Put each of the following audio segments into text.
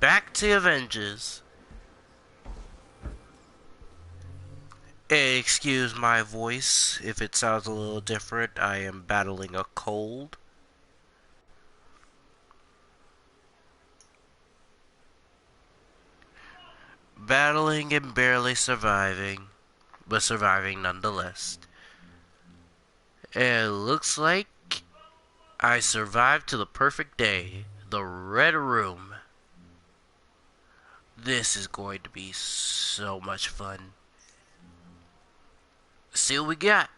back to Avengers. Excuse my voice if it sounds a little different. I am battling a cold. Battling and barely surviving, but surviving nonetheless. It looks like I survived to the perfect day. The Red Room. This is going to be so much fun. See what we got.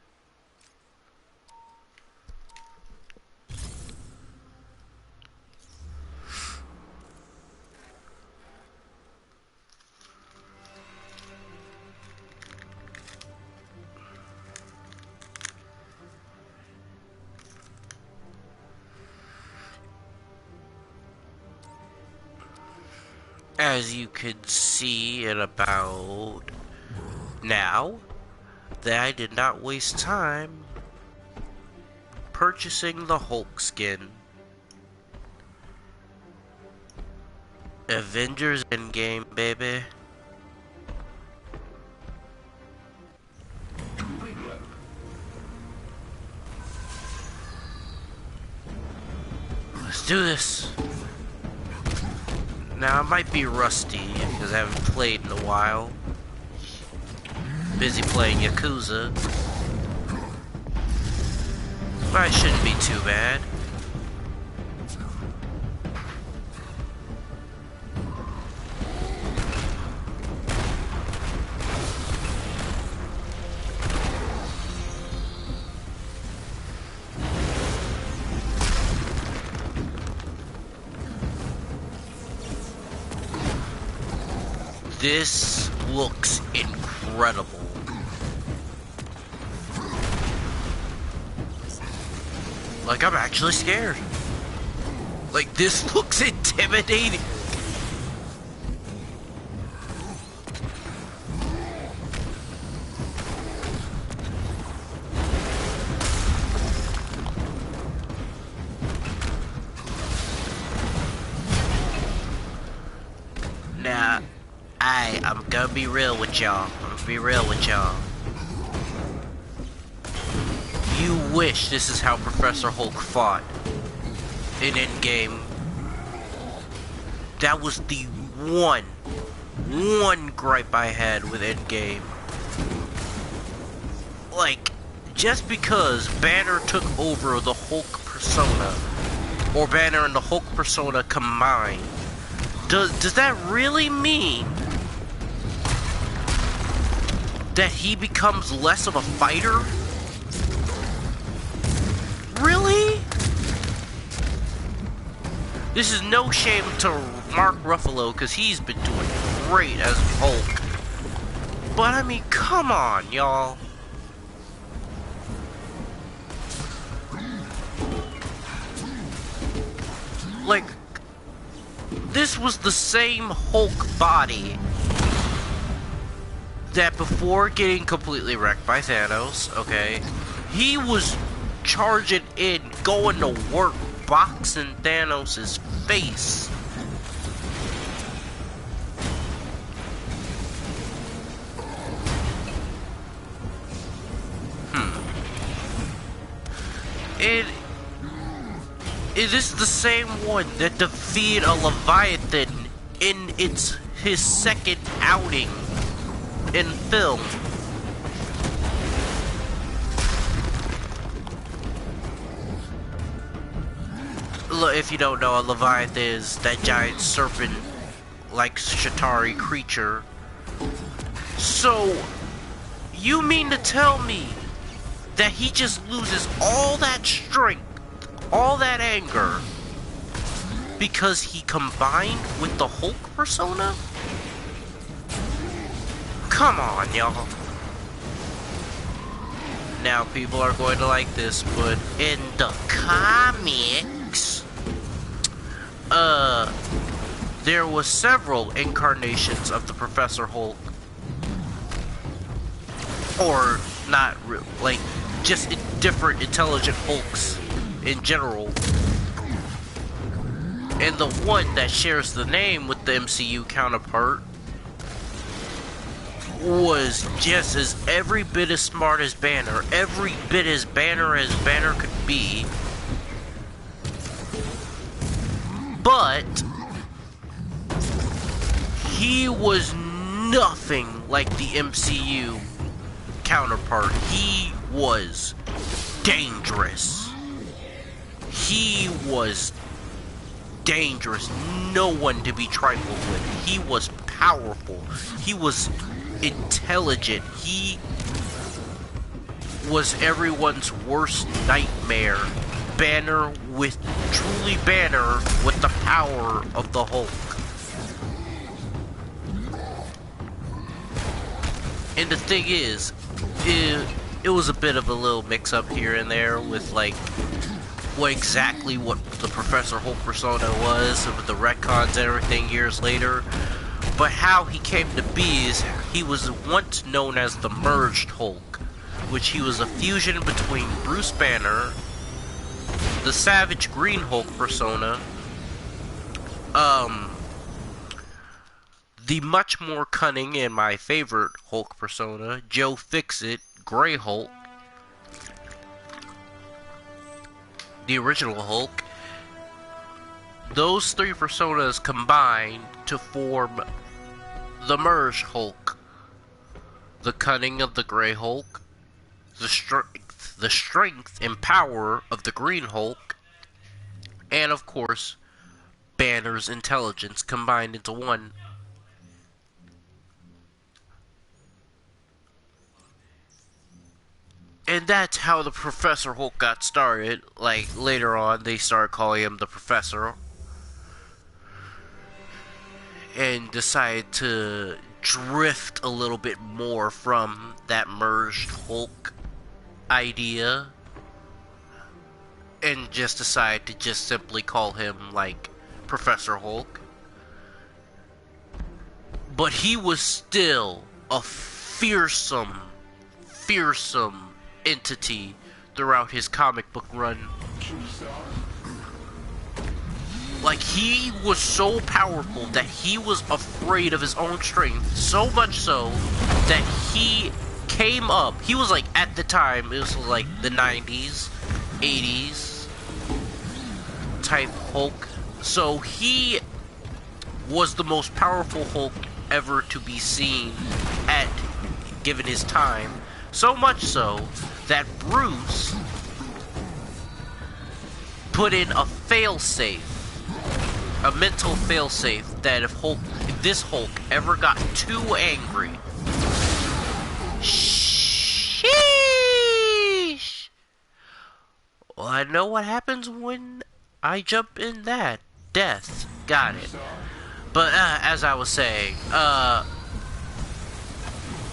As you can see in about now, that I did not waste time purchasing the Hulk skin. Avengers Endgame, baby. Let's do this. Now, I might be rusty, because I haven't played in a while. Busy playing Yakuza. But it shouldn't be too bad. This looks incredible. Like, I'm actually scared. Like, this looks intimidating. Now, I'm gonna be real with y'all. You wish this is how Professor Hulk fought in Endgame. That was the one gripe I had with Endgame. Like, just because Banner took over the Hulk persona, or Banner and the Hulk persona combined, does that really mean that he becomes less of a fighter? Really? This is no shame to Mark Ruffalo, because he's been doing great as Hulk. But I mean, come on, y'all. Like, this was the same Hulk body that before getting completely wrecked by Thanos, okay, he was charging in, going to work, boxing Thanos' face. It is the same one that defeated a Leviathan in his second outing in film. Look, if you don't know, a Leviathan is that giant serpent-like Shatari creature. So, you mean to tell me that he just loses all that strength, all that anger, because he combined with the Hulk persona? Come on, y'all. Now, people are going to like this, but in the comics, there was several incarnations of the Professor Hulk. Or not, like, just different intelligent Hulks in general. And the one that shares the name with the MCU counterpart was just as every bit as smart as Banner, every bit as Banner could be, but he was nothing like the MCU counterpart. He was dangerous. He was dangerous. No one to be trifled with. He was powerful. He was intelligent. He was everyone's worst nightmare. Banner with the power of the Hulk. And the thing is, it was a bit of a little mix-up here and there with, like, what the Professor Hulk persona was, with the retcons and everything years later. But how he came to be is, he was once known as the Merged Hulk, which he was a fusion between Bruce Banner, the Savage Green Hulk persona, the much more cunning and my favorite Hulk persona, Joe Fixit, Grey Hulk, the original Hulk. Those three personas combined to form the Merged Hulk. The cunning of the Grey Hulk, the strength and power of the Green Hulk, and of course, Banner's intelligence combined into one. And that's how the Professor Hulk got started. Like, later on, they started calling him the Professor. And decided to drift a little bit more from that Merged Hulk idea. And just decided to just simply call him, like, Professor Hulk. But he was still a fearsome entity throughout his comic book run. Like, he was so powerful that he was afraid of his own strength, so much so that he came up, he was like, at the time, it was like the 90s, 80s type Hulk, so he was the most powerful Hulk ever to be seen given his time. So much so that Bruce put in a failsafe, a mental failsafe, that if this Hulk ever got too angry, sheesh, well, I know what happens when I jump in that. Death. Got it. But as I was saying,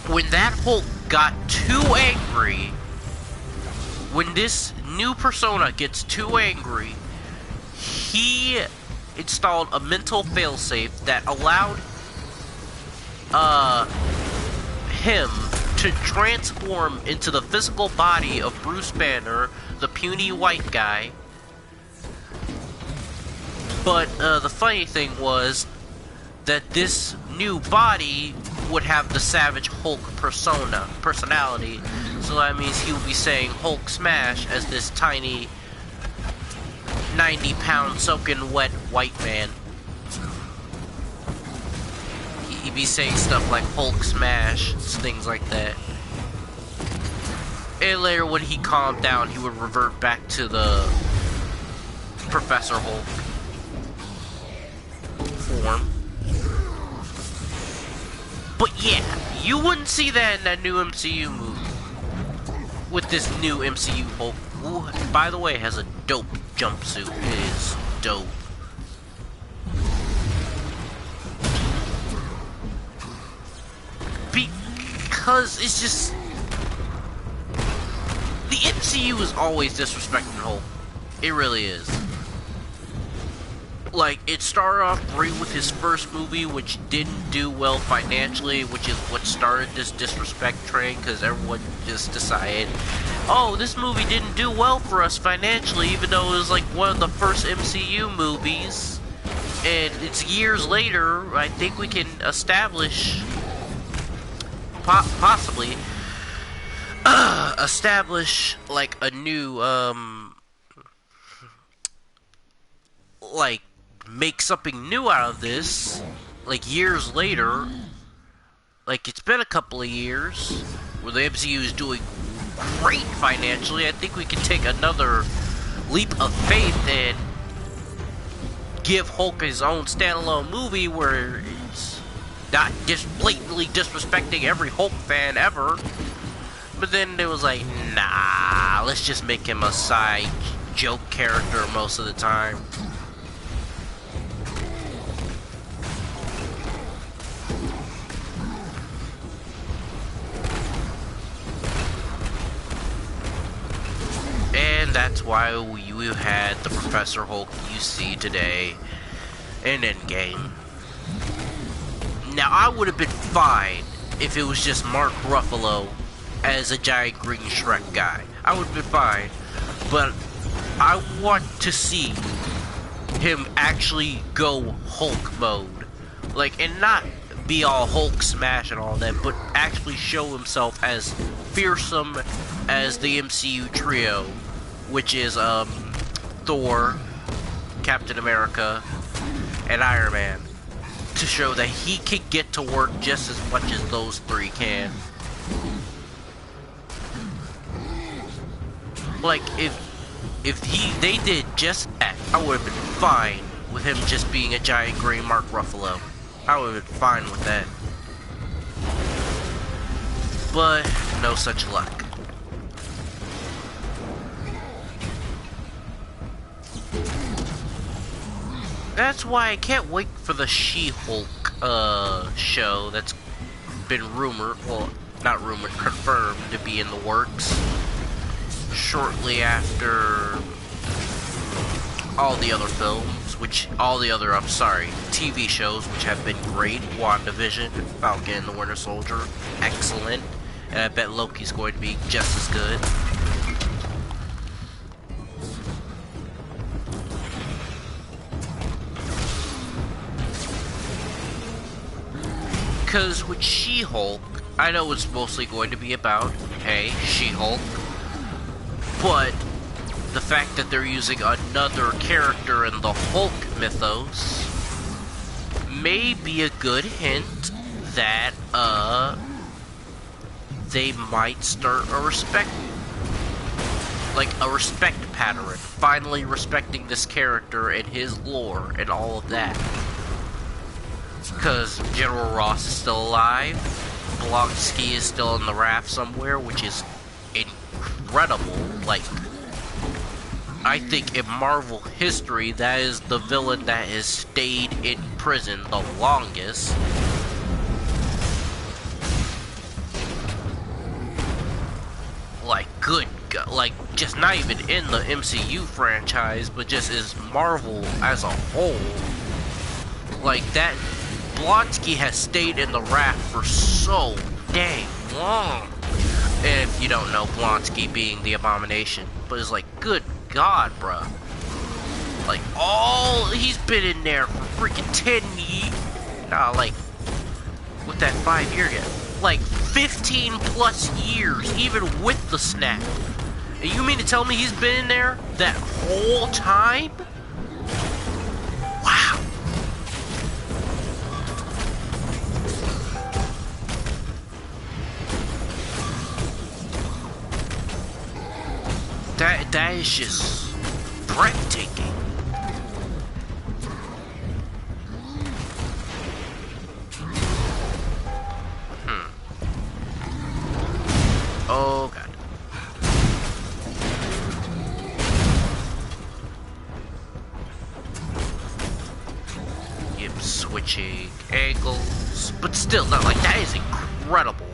when that Hulk got too angry, when this new persona gets too angry, he installed a mental failsafe that allowed him to transform into the physical body of Bruce Banner, the puny white guy. But the funny thing was that this new body would have the Savage Hulk personality. So that means he would be saying Hulk smash as this tiny 90-pound soaking wet white man. He'd be saying stuff like Hulk smash, things like that. And later when he calmed down, he would revert back to the Professor Hulk form. But yeah, you wouldn't see that in that new MCU movie. With this new MCU Hulk, who, by the way, has a dope jumpsuit. It is dope. Because it's just... the MCU is always disrespecting Hulk. It really is. Like, it started off great with his first movie, which didn't do well financially, which is what started this disrespect train, because everyone just decided, oh, this movie didn't do well for us financially, even though it was like one of the first MCU movies. And it's years later, I think we can establish, possibly, establish, like, a new, like, make something new out of this, like, years later. Like, it's been a couple of years where the MCU is doing great financially. I think we can take another leap of faith and give Hulk his own standalone movie where it's not just blatantly disrespecting every Hulk fan ever. But then it was like, nah, let's just make him a side joke character most of the time. And that's why we had the Professor Hulk you see today in Endgame. Now, I would have been fine if it was just Mark Ruffalo as a giant green Shrek guy. I would have been fine. But I want to see him actually go Hulk mode. Like, and not be all Hulk smash and all that, but actually show himself as fearsome as the MCU trio, which is Thor, Captain America, and Iron Man, to show that he can get to work just as much as those three can. Like, if they did just that, I would have been fine with him just being a giant green Mark Ruffalo. I would have been fine with that. But no such luck. That's why I can't wait for the She-Hulk show that's been rumored, well, not rumored, confirmed to be in the works shortly after all the other films, TV shows, which have been great. WandaVision, Falcon and the Winter Soldier, excellent. And I bet Loki's going to be just as good. Because with She-Hulk, I know it's mostly going to be about, hey, She-Hulk, but the fact that they're using another character in the Hulk mythos may be a good hint that, they might start a respect pattern, finally respecting this character and his lore and all of that. Because General Ross is still alive, Blonsky is still in the raft somewhere, which is incredible. Like, I think in Marvel history, that is the villain that has stayed in prison the longest. Like, good God, like, just not even in the MCU franchise, but just as Marvel as a whole. Like, that Blonsky has stayed in the raft for so dang long. And if you don't know, Blonsky being the Abomination. But it's like, good God, bruh. Like, he's been in there for freaking 10 years. Nah, like, with that 5-year gap. Like, 15 plus years, even with the snap. And you mean to tell me he's been in there that whole time? Wow. That is just breathtaking. Oh God. Yep, switching angles, but still, not like that is incredible.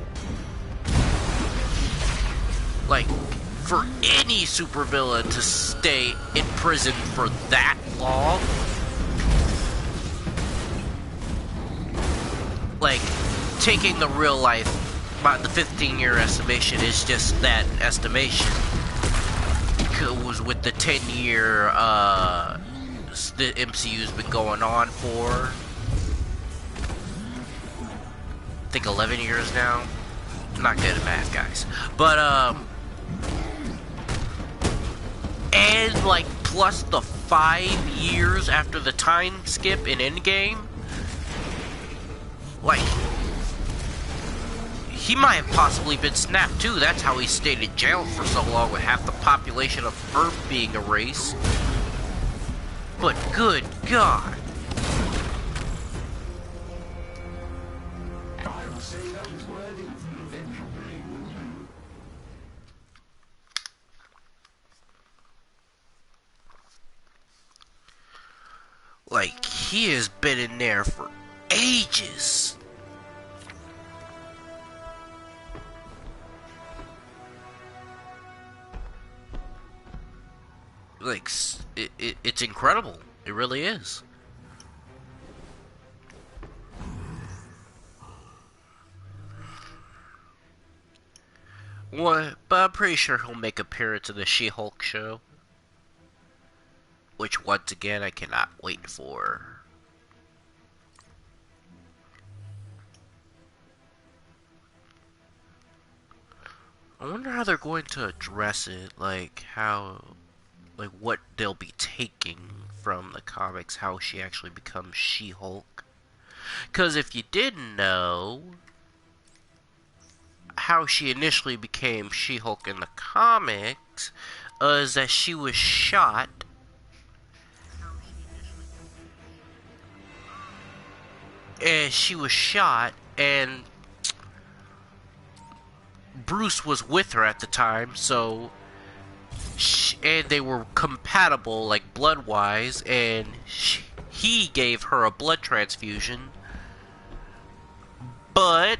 Like, for any supervillain to stay in prison for that long, like, taking the real life, the 15-year estimation is just that estimation. It was with the 10-year the MCU's been going on for, I think 11 years now. I'm not good at math, guys. But, and, like, plus the 5 years after the time skip in Endgame, like, he might have possibly been snapped too. That's how he stayed in jail for so long with half the population of Earth being erased. But good God. Like, he has been in there for ages. Like, it's incredible. It really is. Well, but I'm pretty sure he'll make an appearance in the She-Hulk show. Which, once again, I cannot wait for. I wonder how they're going to address it, like, how, like, what they'll be taking from the comics, how she actually becomes She-Hulk. Because if you didn't know, how she initially became She-Hulk in the comics is that she was shot. And she was shot, and Bruce was with her at the time, so and they were compatible, like, blood-wise, and he gave her a blood transfusion. But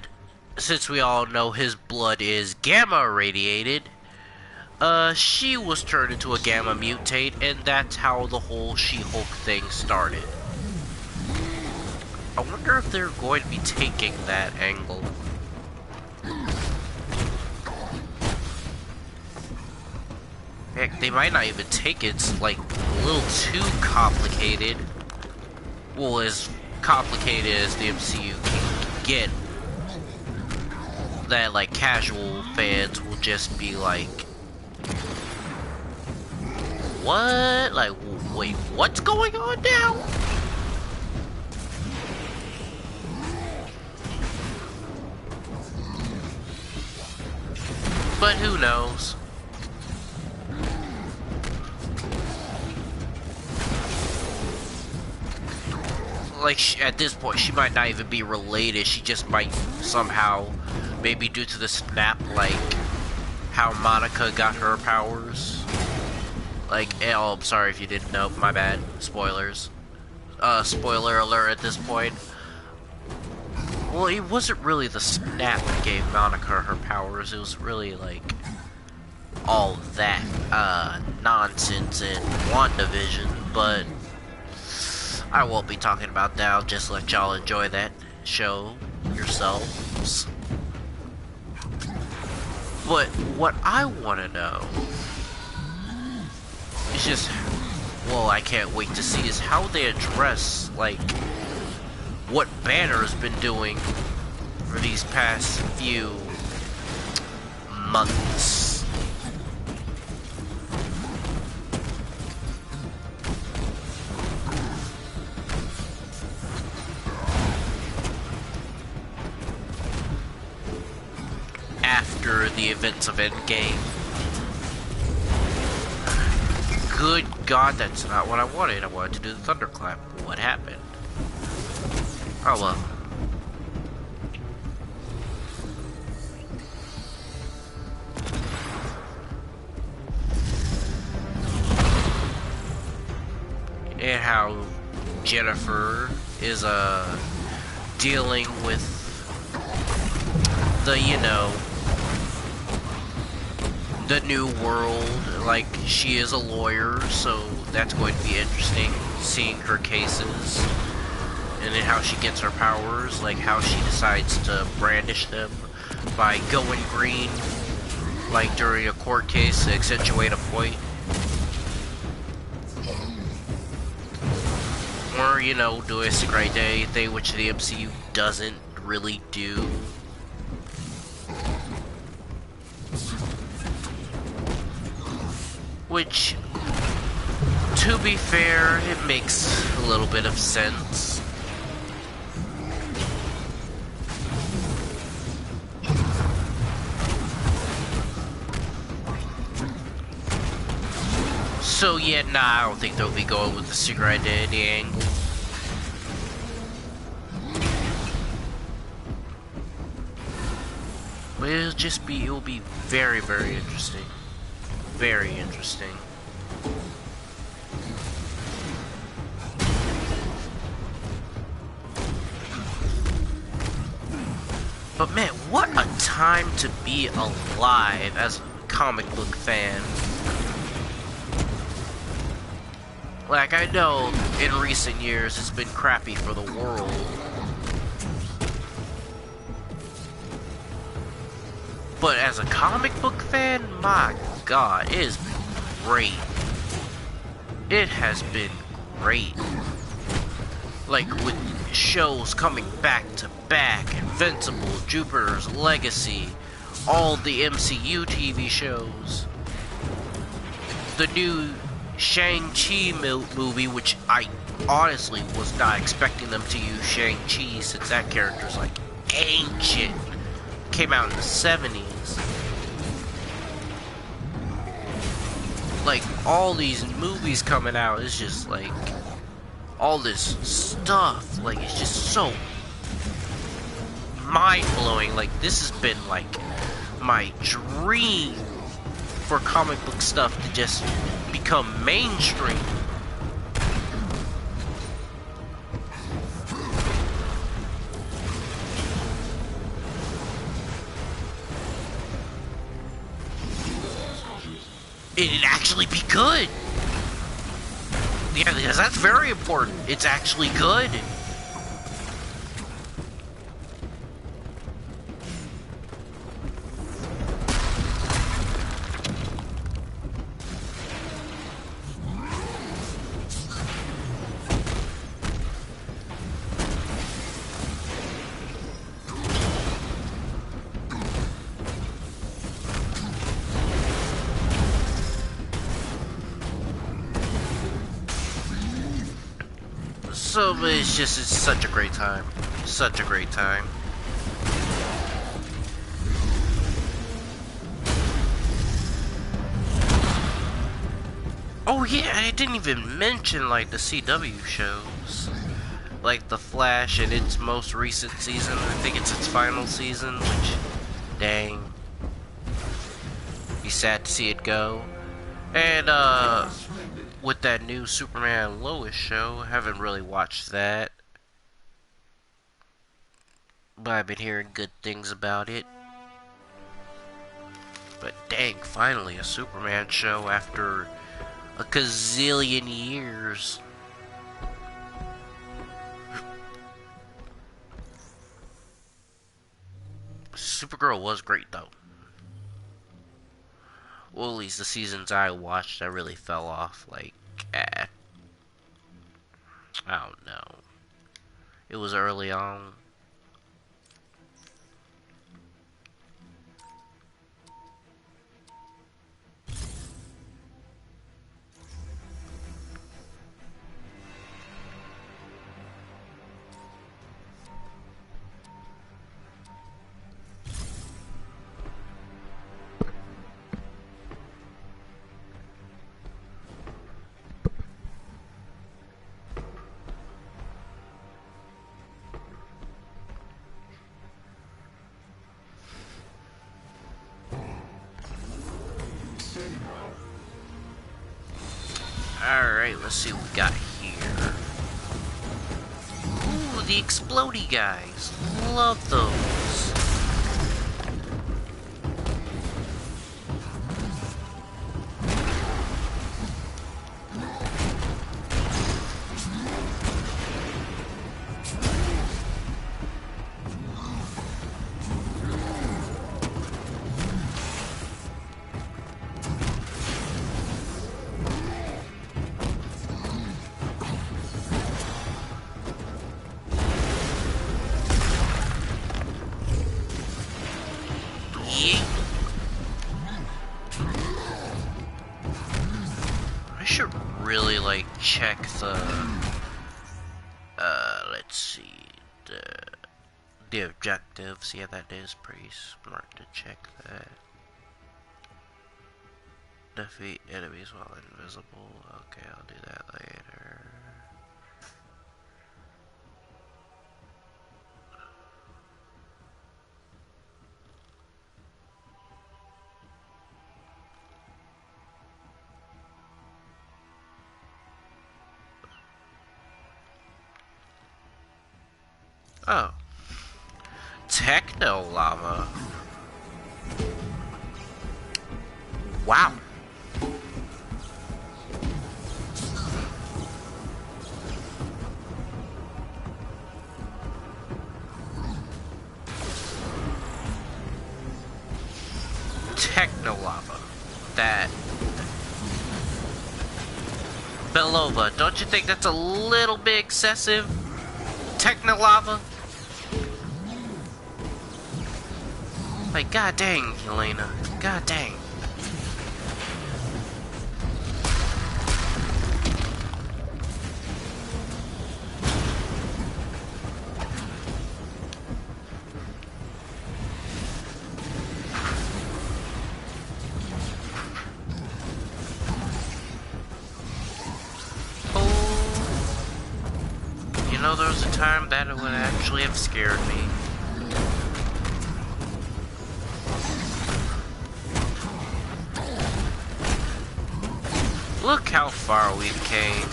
since we all know his blood is gamma irradiated, she was turned into a gamma mutate, and that's how the whole She-Hulk thing started. I wonder if they're going to be taking that angle. Heck, they might not even take it. It's, like, a little too complicated. Well, as complicated as the MCU can get. That, like, casual fans will just be like, what? Like, wait, what's going on now? But who knows? Like, at this point, she might not even be related. She just might somehow, maybe due to the snap, like how Monica got her powers. Like, oh, I'm sorry if you didn't know. My bad. Spoilers. Spoiler alert at this point. Well, it wasn't really the snap that gave Monica her powers. It was really, like, all that, nonsense in WandaVision, but I won't be talking about that. I'll just let y'all enjoy that show yourselves. But what I want to know is just, well, I can't wait to see is how they address, like, what Banner's been doing for these past few months. After the events of Endgame. Good God, that's not what I wanted. I wanted to do the thunderclap. What happened? Oh well. And how Jennifer is dealing with the, you know, the new world. Like, she is a lawyer, so that's going to be interesting, seeing her cases. And then how she gets her powers, like how she decides to brandish them by going green, like during a court case to accentuate a point. you know, do a secret identity thing, which the MCU doesn't really do. Which, to be fair, it makes a little bit of sense. So yeah, nah, I don't think they'll be going with the secret identity angle. But it'll be very, very interesting. Very interesting. But man, what a time to be alive as a comic book fan. Like, I know in recent years it's been crappy for the world. But as a comic book fan, my god, it has been great. It has been great. Like, with shows coming back to back, Invincible, Jupiter's Legacy, all the MCU TV shows. The new Shang-Chi movie, which I honestly was not expecting them to use Shang-Chi since that character's like ancient. Came out in the 70s. Like, all these movies coming out is just like all this stuff, like, it's just so mind-blowing. Like, this has been like my dream for comic book stuff to just become mainstream. It'd actually be good. Yeah, because that's very important. It's actually good. So, but it's such a great time. Such a great time. Oh yeah, I didn't even mention like the CW shows. Like The Flash in its most recent season. I think it's its final season, which, dang. Be sad to see it go. And, with that new Superman and Lois show, haven't really watched that. But I've been hearing good things about it. But dang, finally a Superman show after a gazillion years. Supergirl was great though. Well, at least the seasons I watched, I really fell off. Like, I don't know. It was early on. Alright, let's see what we got here. Ooh, the explodey guys. Love those. check the, let's see, the objectives. Yeah, that is pretty smart to check that. Defeat enemies while invisible. Okay, I'll do that later. Oh. Techno lava. Wow. Techno lava. That. Belova, don't you think that's a little bit excessive? Techno lava? Like, god dang, Elena. God dang. You know, there was a time that it would actually have scared me. Look how far we've came.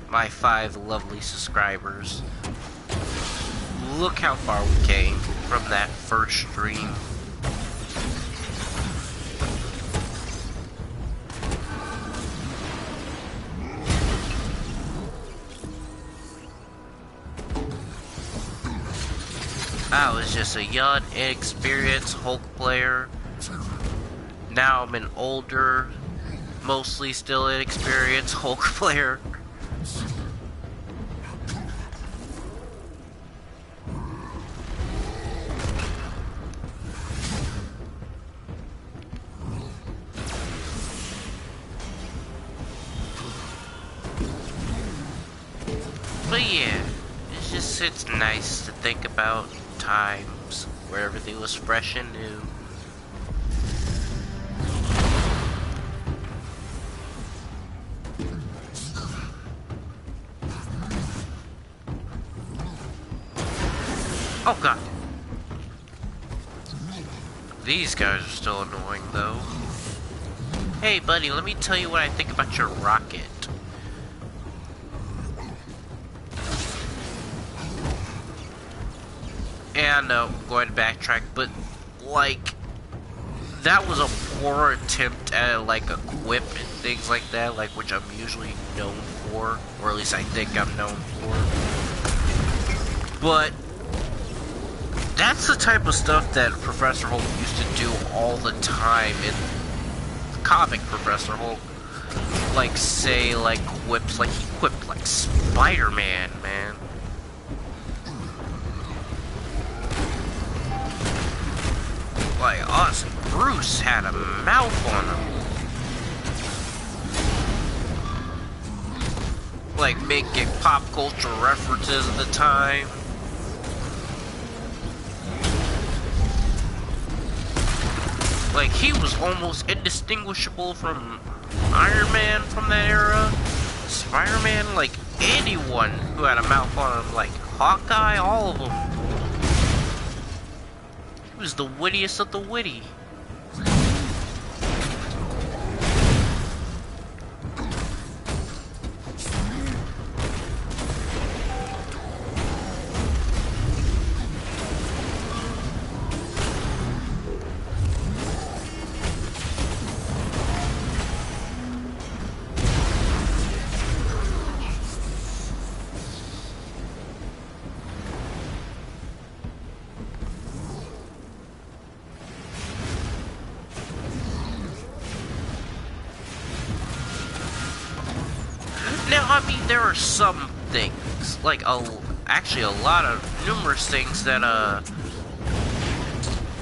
My 5 lovely subscribers. Look how far we came from that first stream. I was just a young, inexperienced Hulk player. Now I'm an older, mostly still inexperienced Hulk player. But yeah, it's nice to think about times where everything was fresh and new. Oh god. These guys are still annoying though. Hey buddy, let me tell you what I think about your rocket. And no, I'm going to backtrack, but like that was a poor attempt at like a quip and things like that, like which I'm usually known for, or at least I think I'm known for. But that's the type of stuff that Professor Hulk used to do all the time in comic Professor Hulk. Like say like quips, like he quipped like Spider-Man, man. Like us, Bruce had a mouth on him. Like making pop culture references at the time. Like he was almost indistinguishable from Iron Man from that era. Spider-Man, like anyone who had a mouth on him, like Hawkeye, all of them. He was the wittiest of the witty. Now, I mean, there are some things, like, actually a lot of numerous things that,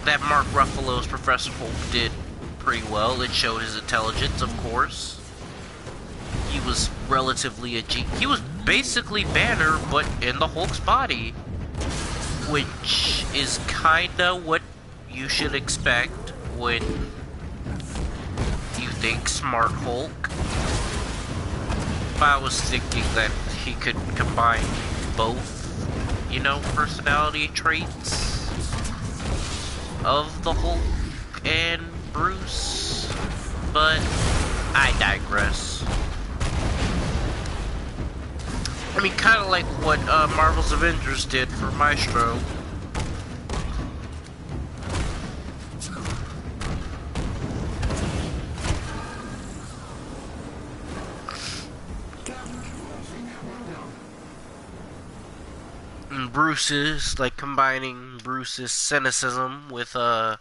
that Mark Ruffalo's Professor Hulk did pretty well. It showed his intelligence, of course. was relatively he was basically Banner, but in the Hulk's body, which is kinda what you should expect when you think Smart Hulk. But I was thinking that he could combine both, you know, personality traits of the Hulk and Bruce, but I digress. I mean, kind of like what Marvel's Avengers did for Maestro. And Bruce's, like, combining Bruce's cynicism with the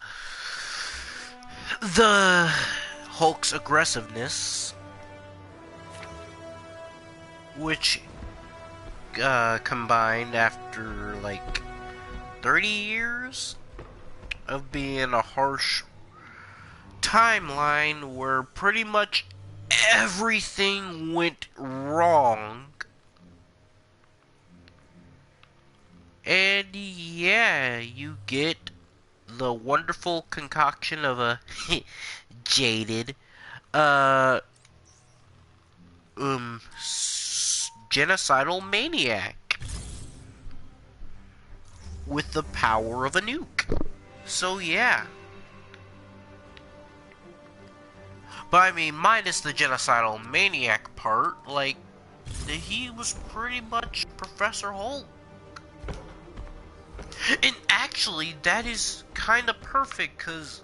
Hulk's aggressiveness, which combined after like 30 years of being a harsh timeline where pretty much everything went wrong. And yeah, you get the wonderful concoction of a jaded genocidal maniac with the power of a nuke. So yeah. But I mean, minus the genocidal maniac part, like, he was pretty much Professor Hulk. And actually, that is kind of perfect, because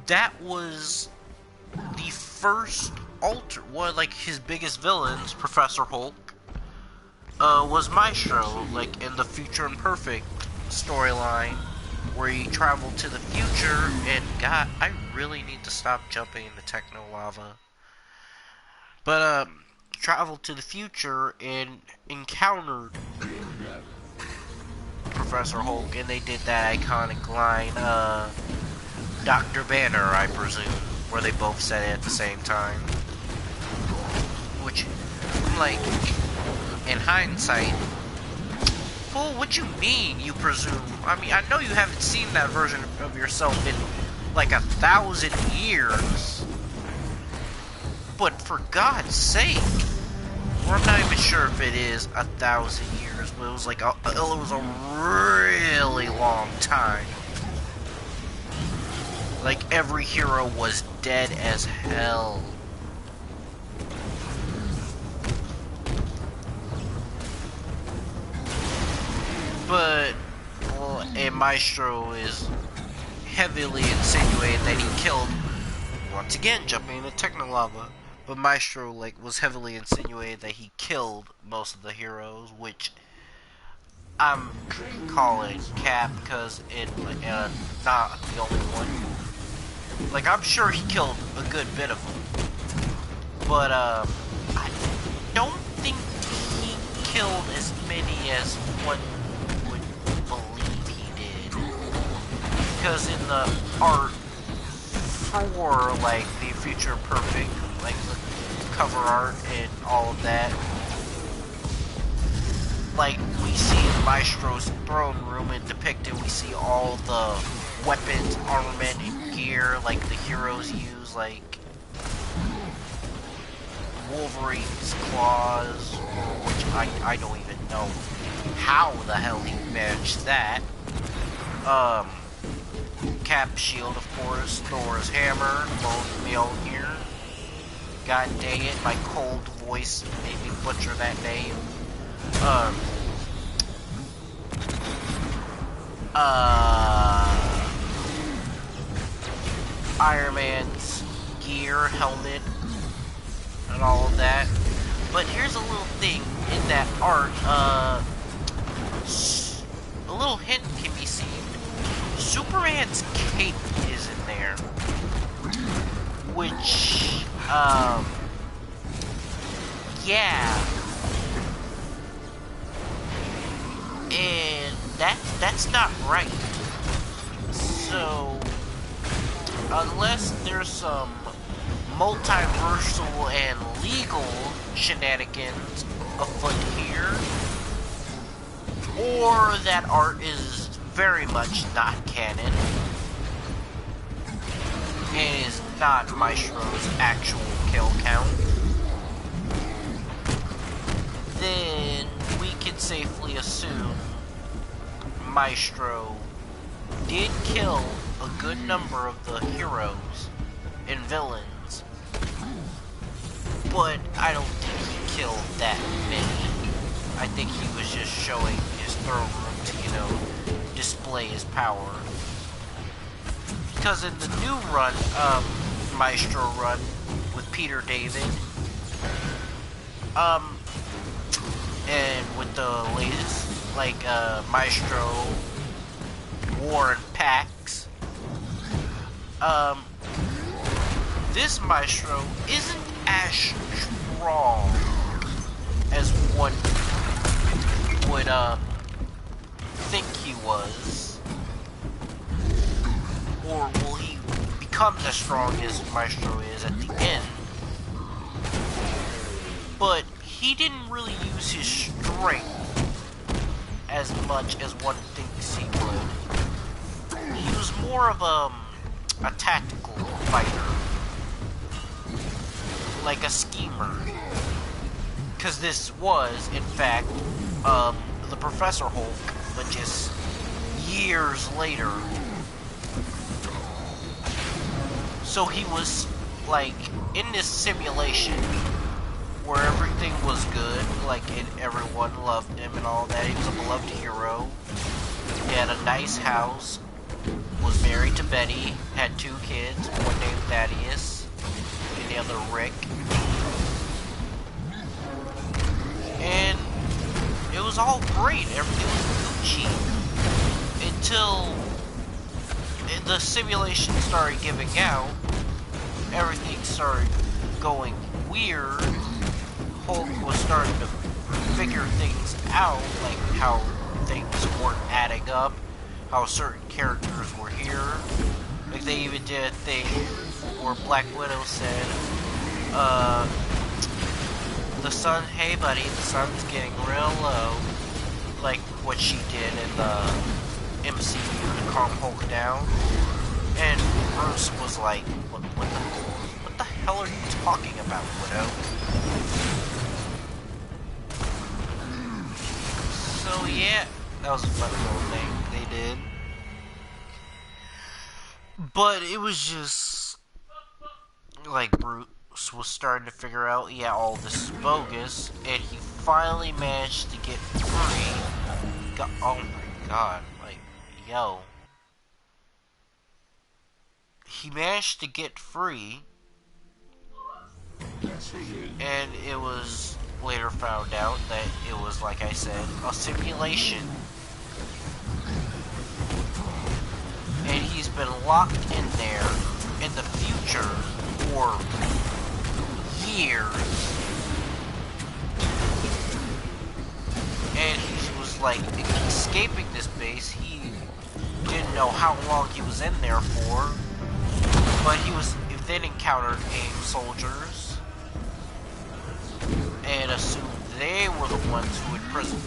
that was the first one, like, his biggest villains, Professor Hulk, was Maestro, like, in the Future Imperfect storyline, where he traveled to the future, and God, I really need to stop jumping into Techno Lava. But, traveled to the future and encountered Professor Hulk, and they did that iconic line, Dr. Banner, I presume, where they both said it at the same time. Which, like, in hindsight, fool, what you mean, you presume? I mean, I know you haven't seen that version of yourself in, like, 1,000 years. But for God's sake, well, I'm not even sure if it is 1,000 years, but it was like it was a really long time. Like, every hero was dead as hell. But, well, and Maestro is heavily insinuated that he killed, once again, jumping into Technolava, but Maestro, like, was heavily insinuated that he killed most of the heroes, which I'm calling cap, because it, not the only one. Like, I'm sure he killed a good bit of them, but, I don't think he killed as many as one would believe he did, because in the art for, like, the Future Perfect, like, the cover art and all of that, like, we see in Maestro's throne room and depicted, we see all the weapons, armament, and gear, like, the heroes use, like, Wolverine's claws, which I don't even know how the hell he managed that. Cap's shield, of course, Thor's hammer, Mjolnir. God dang it, my cold voice made me butcher that name. Iron Man's gear, helmet, and all of that. But here's a little thing in that art, a little hint can be seen. Superman's cape is in there, which, yeah, and that's not right. So, unless there's some multiversal and legal shenanigans afoot here, or that art is very much not canon and is not Maestro's actual kill count, then we can safely assume Maestro did kill a good number of the heroes and villains, but I don't think he killed that many. I think he was just showing his throne room to, you know, display his power. Because in the new run, Maestro run with Peter David, and with the latest, like, Maestro, War and Pax, this Maestro isn't as strong as one would, think he was. Or will he become as strong as Maestro is at the end? But he didn't really use his strength as much as one thinks he would. He was more of a tactical fighter. Like a schemer. Because this was, in fact, the Professor Hulk, but just years later. So he was, like, in this simulation where everything was good, like, everyone loved him and all that. He was a beloved hero. He had a nice house, was married to Betty, had 2 kids, one named Thaddeus, and the other Rick. And it was all great. Everything was Gucci. Until the simulation started giving out, everything started going weird. Hulk was starting to figure things out, like how things weren't adding up, how certain characters were here. Like they even did a thing where Black Widow said, the sun, hey buddy, the sun's getting real low, like what she did in the MCU to calm Hulk down. And Bruce was like, what the hell are you talking about, Widow? So yeah, that was a fun little thing they did. But it was just like Bruce was starting to figure out, yeah, all this is bogus, and he finally managed to get free. Oh my god, like, yo. He managed to get free, and it was later found out that it was, like I said, a simulation. And he's been locked in there in the future for years. And he was like escaping this base. He didn't know how long he was in there for. But he then encountered AIM soldiers and assumed they were the ones who had imprisoned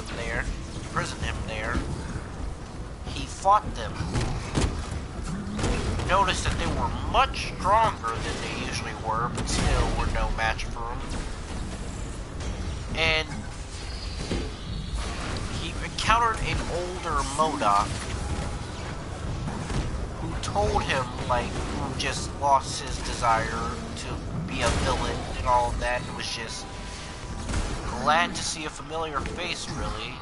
him there. He fought them. Noticed that they were much stronger than they usually were, but still were no match for him. And he encountered an older MODOK who told him, like, who just lost his desire to be a villain and all of that, and was just glad to see a familiar face, really.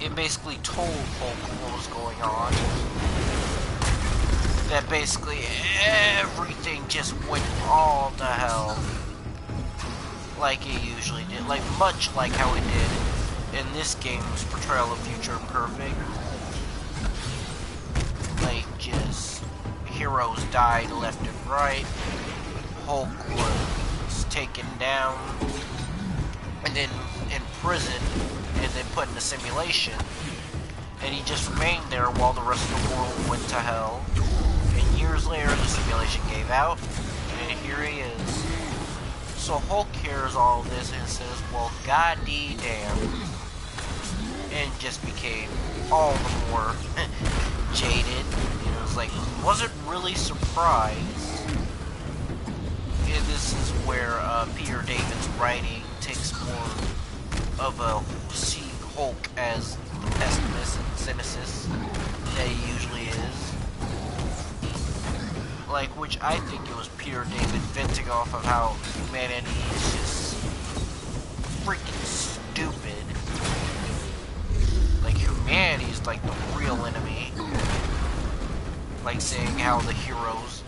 It basically told Hulk what was going on. That basically everything just went all to hell. Like it usually did. Like, much like how it did in this game's portrayal of Future Imperfect. Like, just heroes died left and right. Hulk was taken down and then in prison and then put in a simulation. And he just remained there while the rest of the world went to hell. And years later, the simulation gave out, and here he is. So Hulk hears all this and says, well, god damn. And just became all the more jaded. And it was like, wasn't really surprised. And this is where Peter David's writing takes more of a seeing Hulk as the pessimist and cynicist that he usually is. Like, which I think it was Peter David venting off of how humanity is just freaking stupid. Like, humanity's like the real enemy. Like saying how the heroes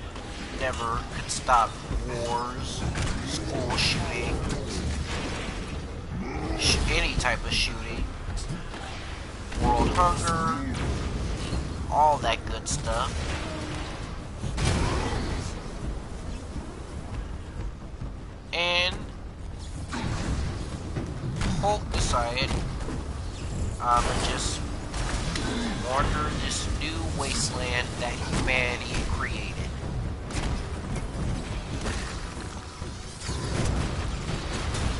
never could stop wars, school shooting, any type of shooting, world hunger, all that good stuff. And Hulk decided, I'ma just wander this new wasteland that humanity created.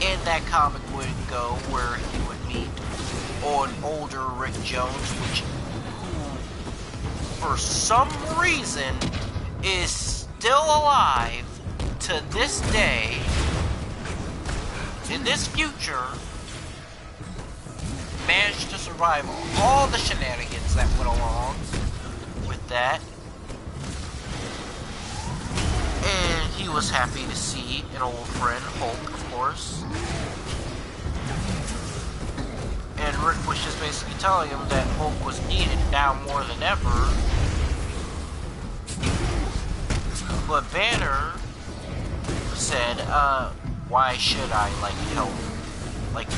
And that comic would go where he would meet an older Rick Jones, who for some reason is still alive to this day, in this future, managed to survive all the shenanigans that went along with that. And he was happy to see an old friend, Hulk, of course. And Rick was just basically telling him that Hulk was needed now more than ever. But Banner said, why should I, like, help? Like,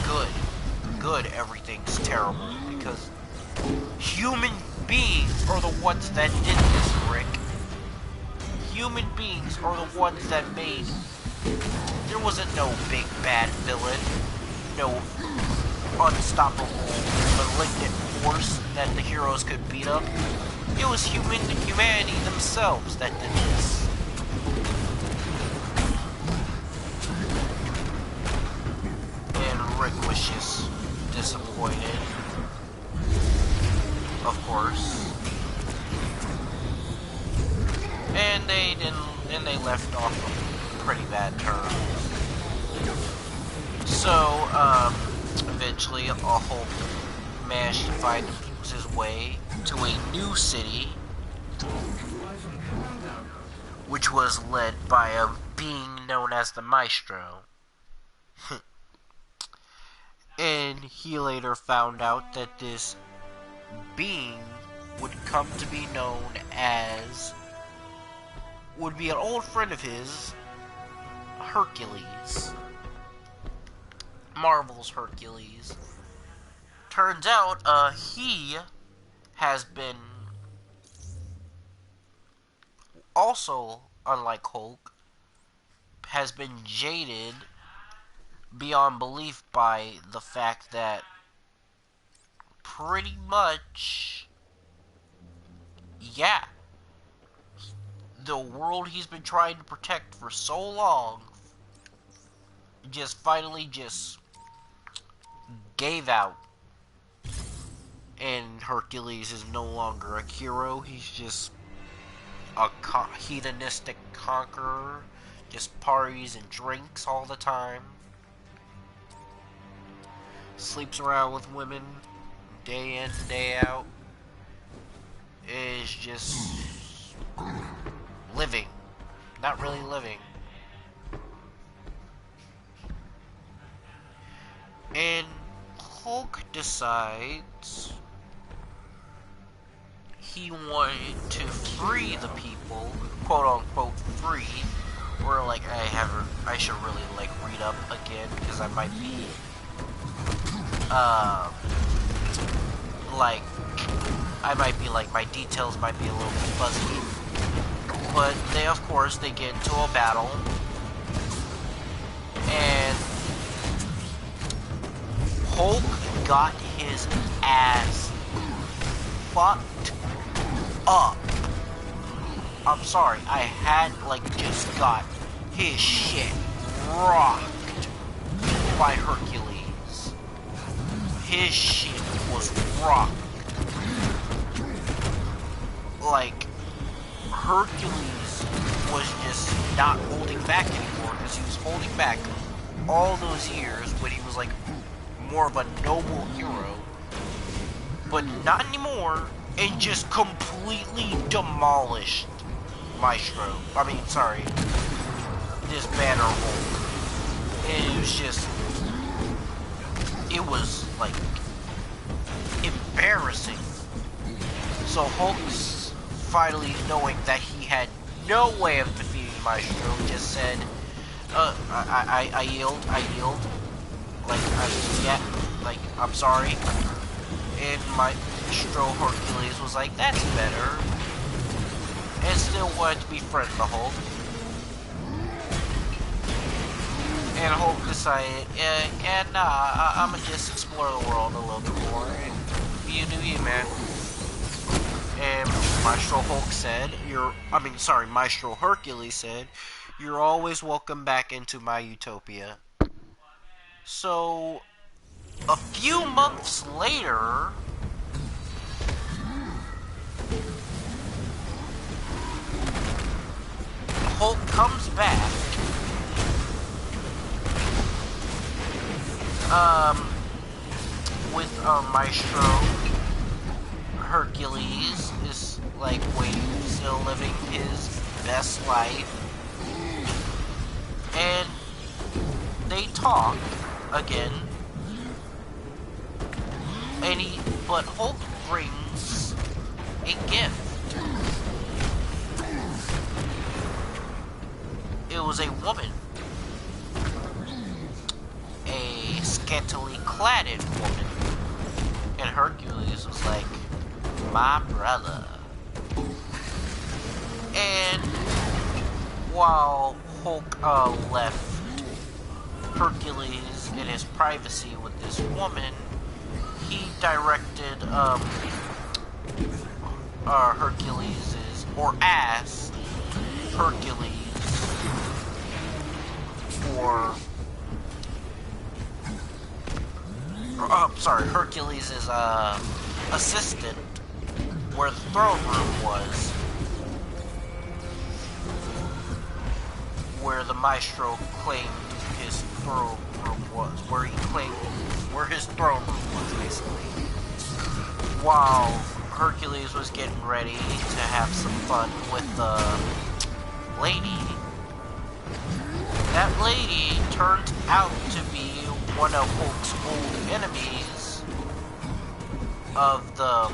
good, everything's terrible. Because human beings are the ones that did this, Rick. Human beings are the ones that made... There wasn't no big bad villain. No unstoppable, malignant force that the heroes could beat up. It was humanity themselves that did this. Rick was just disappointed, of course, and they left off on pretty bad terms. So, eventually, Hulk managed to find his way to a new city, which was led by a being known as the Maestro. And he later found out that this being would come to be known as, would be an old friend of his, Hercules. Marvel's Hercules. Turns out, he has been, also, unlike Hulk, has been jaded beyond belief by the fact that pretty much, yeah, the world he's been trying to protect for so long just finally just gave out. And Hercules is no longer a hero, he's just a hedonistic conqueror, just parties and drinks all the time. Sleeps around with women day in, day out. Is just living. Not really living. And Hulk decides he wanted to free the people, quote unquote free. Or like I should really like read up again because I might be my details might be a little bit fuzzy. But they, of course, they get into a battle. And Hulk got his ass fucked up. I'm sorry, I had, like, just got his shit rocked by Hercules. His shit was rocked. Like, Hercules was just not holding back anymore, because he was holding back all those years when he was, like, more of a noble hero. But not anymore, and just completely demolished Maestro. I mean, sorry, this Banner Hulk. And it was just, it was, like, embarrassing. So Hulk's finally knowing that he had no way of defeating Maestro, just said, I yield. Like, I'm sorry. And Maestro Hercules was like, that's better. And still wanted to befriend the Hulk. And Hulk decided, I'ma just explore the world a little bit more. And you do you, man. And Maestro Hulk said, Maestro Hercules said, you're always welcome back into my utopia. So, a few months later, Hulk comes back, with, Maestro Hercules is, like, waiting, still living his best life, and they talk again, but Hulk brings a gift. It was a woman. A scantily cladded woman. And Hercules was like, my brother. And while Hulk left Hercules in his privacy with this woman, he directed asked Hercules for Hercules' assistant where the throne room was, where the Maestro claimed his throne room was, where his throne room was, basically. While Hercules was getting ready to have some fun with the lady, that lady turned out to be one of Hulk's old enemies of the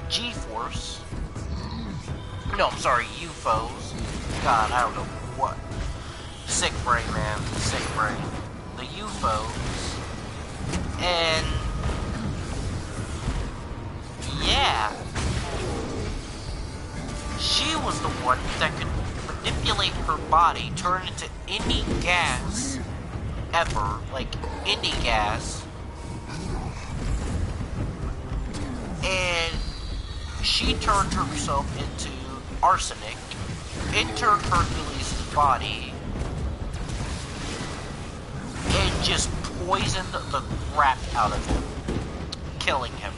G-Force. No, I'm sorry, UFOs. God, I don't know what. Sick brain, man. Sick brain. The UFOs. And yeah. She was the one that could manipulate her body, turn into any gas ever, like any gas, and she turned herself into arsenic, entered Hercules' body, and just poisoned the crap out of him, killing him.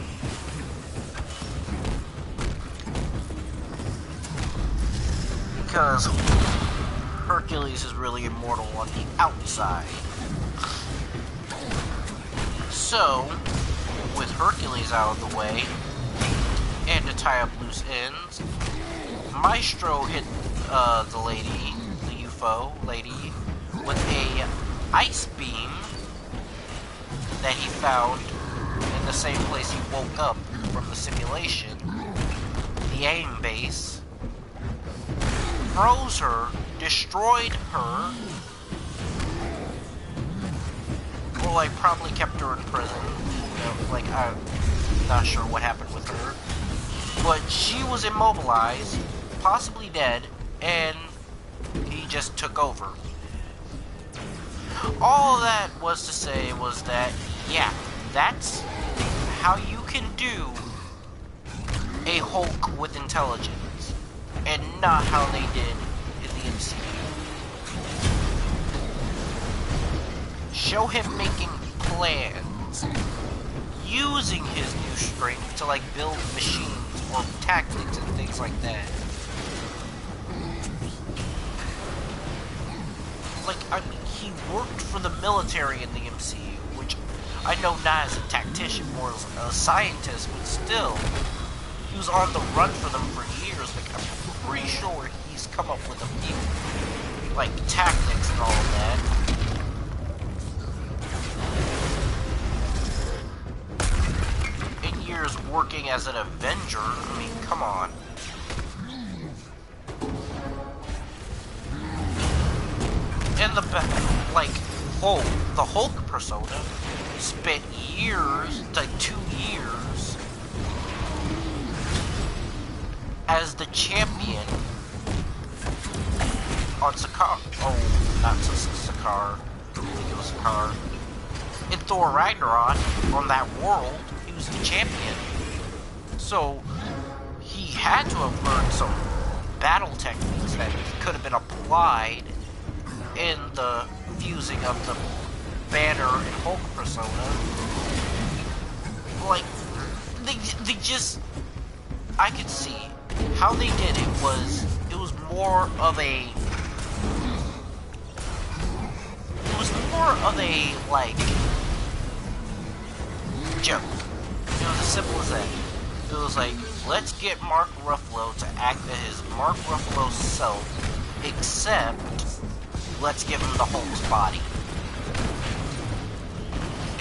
Because Hercules is really immortal on the outside. So, with Hercules out of the way, and to tie up loose ends, Maestro hit the lady, the UFO lady, with a ice beam that he found in the same place he woke up from the simulation, the AIM base, froze her, destroyed her, or like probably kept her in prison. You know, like I'm not sure what happened with her, but she was immobilized, possibly dead, and he just took over. All that was to say was that, yeah, that's how you can do a Hulk with intelligence, and not how they did in the MCU. Show him making plans, using his new strength to like build machines or tactics and things like that. Like, I mean, he worked for the military in the MCU, which I know not as a tactician, more as a scientist, but still, he was on the run for them for years. Like, I'm pretty sure he's come up with a few, like, tactics and all of that. In years working as an Avenger, I mean, come on. And the Hulk persona spent years, like 2 years, as the champion on Sakaar. Oh, not Sakaar. I think it was Sakaar. In Thor Ragnarok, on that world, he was the champion. So he had to have learned some battle techniques that could have been applied in the fusing of the Banner and Hulk persona. Like, they just, I could see how they did it was more of a, like, joke. It was as simple as that. It was like, let's get Mark Ruffalo to act as his Mark Ruffalo self, except let's give him the Hulk's body.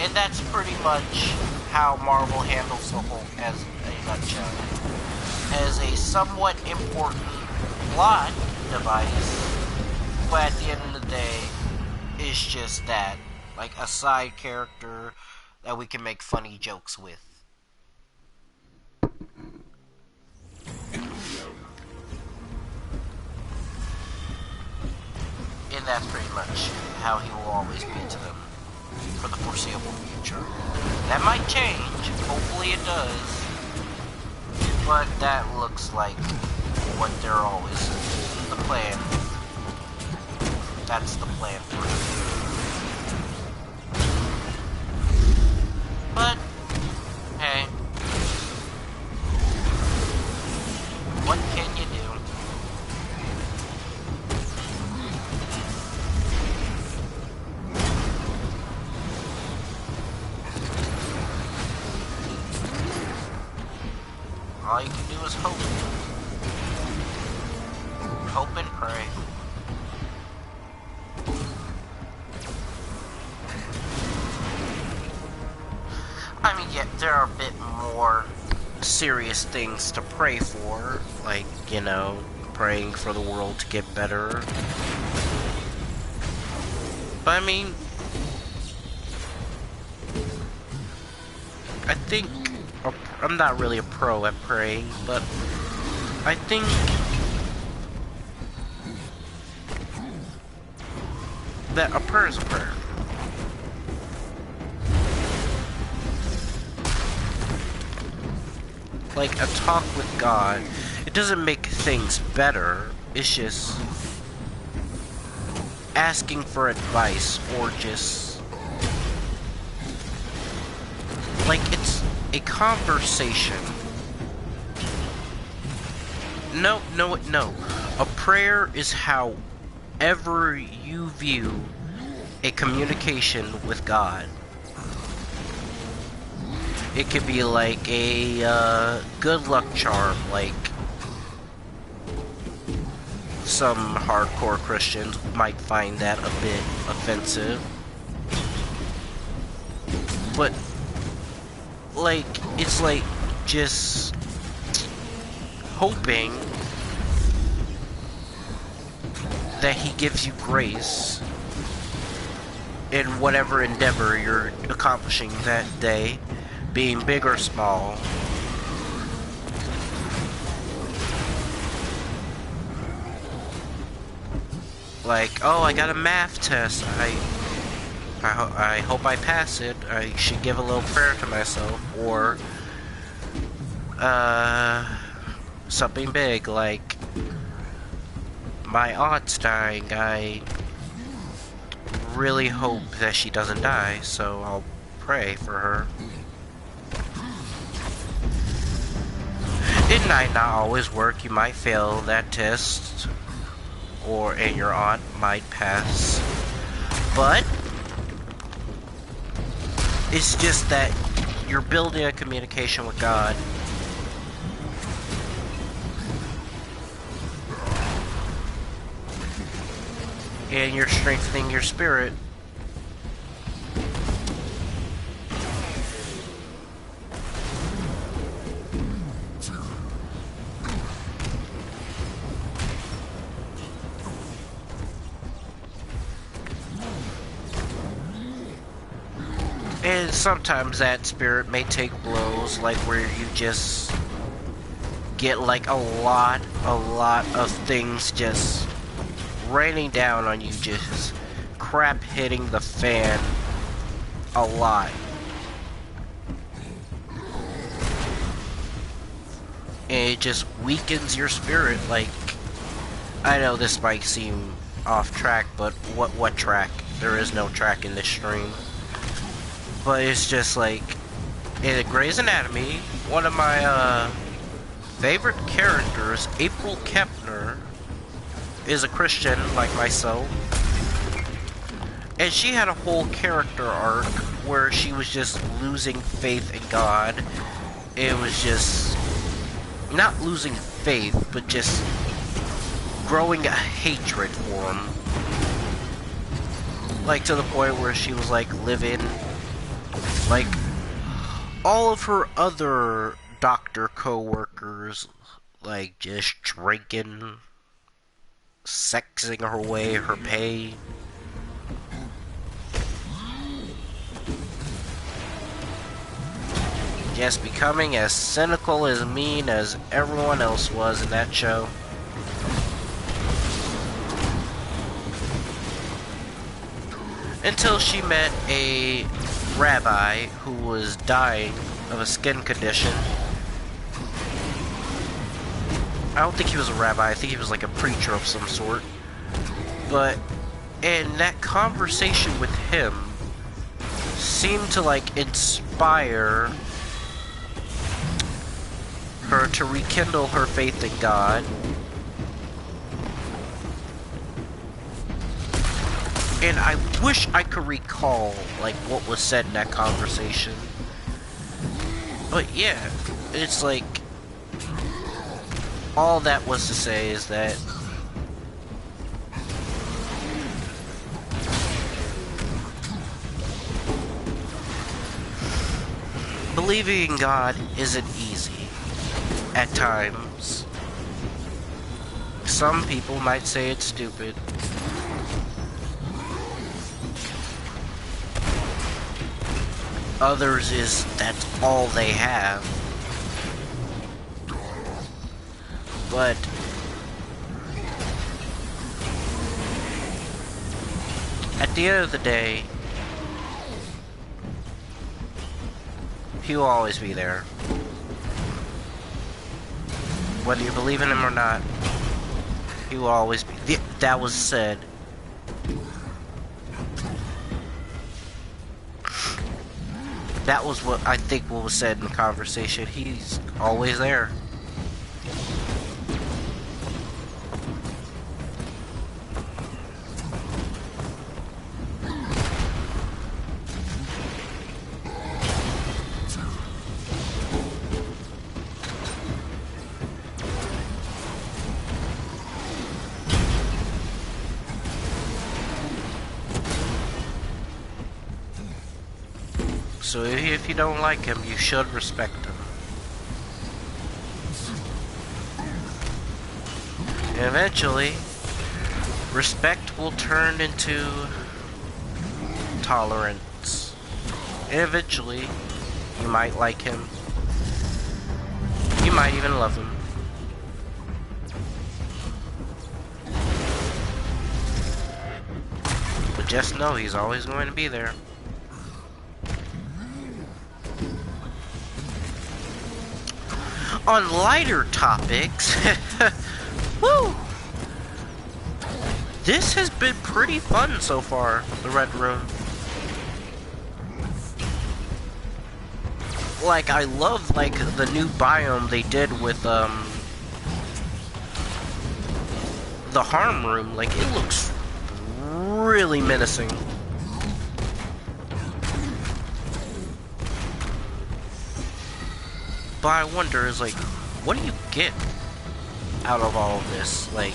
And that's pretty much how Marvel handles the Hulk as a nutshell. As a somewhat important plot device, but at the end of the day, it's just that. Like a side character that we can make funny jokes with. And that's pretty much how he will always be to them for the foreseeable future. That might change, hopefully it does, but that looks like what they're always, the plan. That's the plan for him. But, hey, what can you do? All you can do is hope. Hope and pray. I mean, yeah, there are a bit more serious things to pray for, like, you know, praying for the world to get better. But I mean, I think, I'm not really a pro at praying, but I think that a prayer is a prayer. Like a talk with God, it doesn't make things better, it's just asking for advice, or just like it's a conversation. No. A prayer is however you view a communication with God. It could be like a good luck charm, like some hardcore Christians might find that a bit offensive. But like, it's like just hoping that he gives you grace in whatever endeavor you're accomplishing that day, being big or small. Like, oh, I got a math test, I hope I pass it, I should give a little prayer to myself. Or Something big, like my aunt's dying. I really hope that she doesn't die, so I'll pray for her. It might not always work. You might fail that test, and your aunt might pass. But it's just that you're building a communication with God. And you're strengthening your spirit. And sometimes that spirit may take blows, like where you just get like a lot of things just raining down on you, just crap hitting the fan a lot. And it just weakens your spirit. Like, I know this might seem off track, but what track? There is no track in this stream. But it's just like, in Grey's Anatomy, one of my favorite characters, April Kepner, is a Christian like myself. And she had a whole character arc where she was just losing faith in God. It was just not losing faith, but just growing a hatred for him. Like to the point where she was like living like all of her other doctor co-workers, like just drinking, sexing her pay. Just becoming as cynical, as mean as everyone else was in that show. Until she met a rabbi who was dying of a skin condition. I don't think he was a rabbi, I think he was like a preacher of some sort. But, and that conversation with him seemed to like inspire her to rekindle her faith in God. And I wish I could recall, like, what was said in that conversation. But yeah, it's like, all that was to say is that believing in God isn't easy at times. Some people might say it's stupid. Others is that's all they have. But at the end of the day, he will always be there. Whether you believe in him or not, he will always be. That was said. That was what I think what was said in the conversation. He's always there. So if you don't like him, you should respect him. And eventually, respect will turn into tolerance. And eventually, you might like him. You might even love him. But just know he's always going to be there. On lighter topics, woo! This has been pretty fun so far, the Red Room. Like, I love, like, the new biome they did with, the Harm Room. Like, it looks really menacing. But I wonder, is, like, what do you get out of all of this? Like...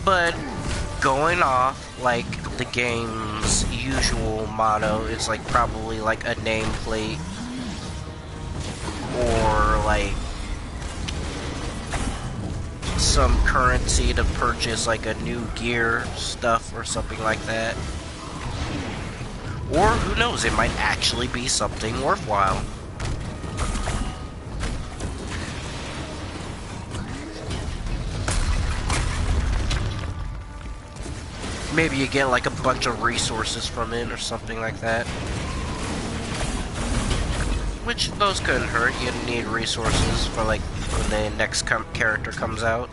But going off like the game's usual motto, it's like probably like a nameplate or like some currency to purchase like a new gear stuff or something like that. Or who knows, it might actually be something worthwhile. Maybe you get like a bunch of resources from it or something like that. Which, those couldn't hurt. You need resources for like when the next character comes out.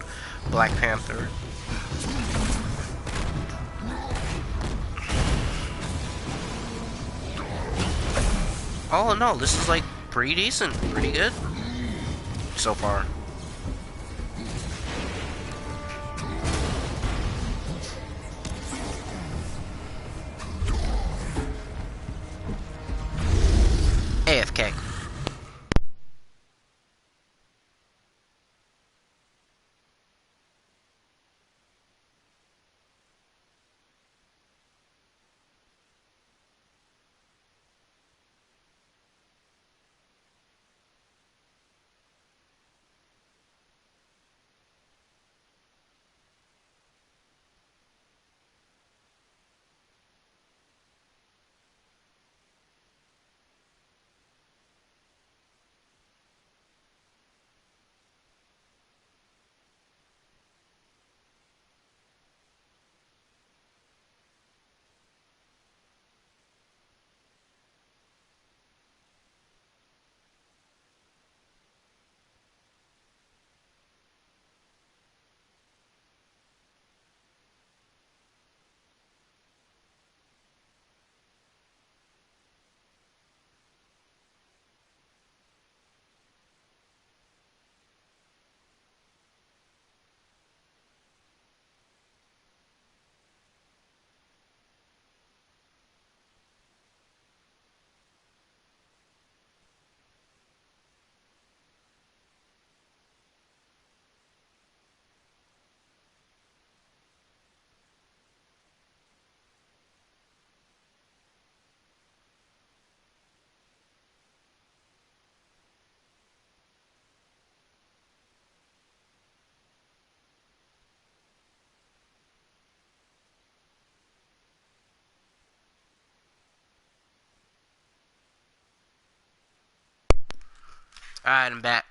Black Panther. All in all, this is like pretty decent. Pretty good. So far. AFK. Alright, I'm back.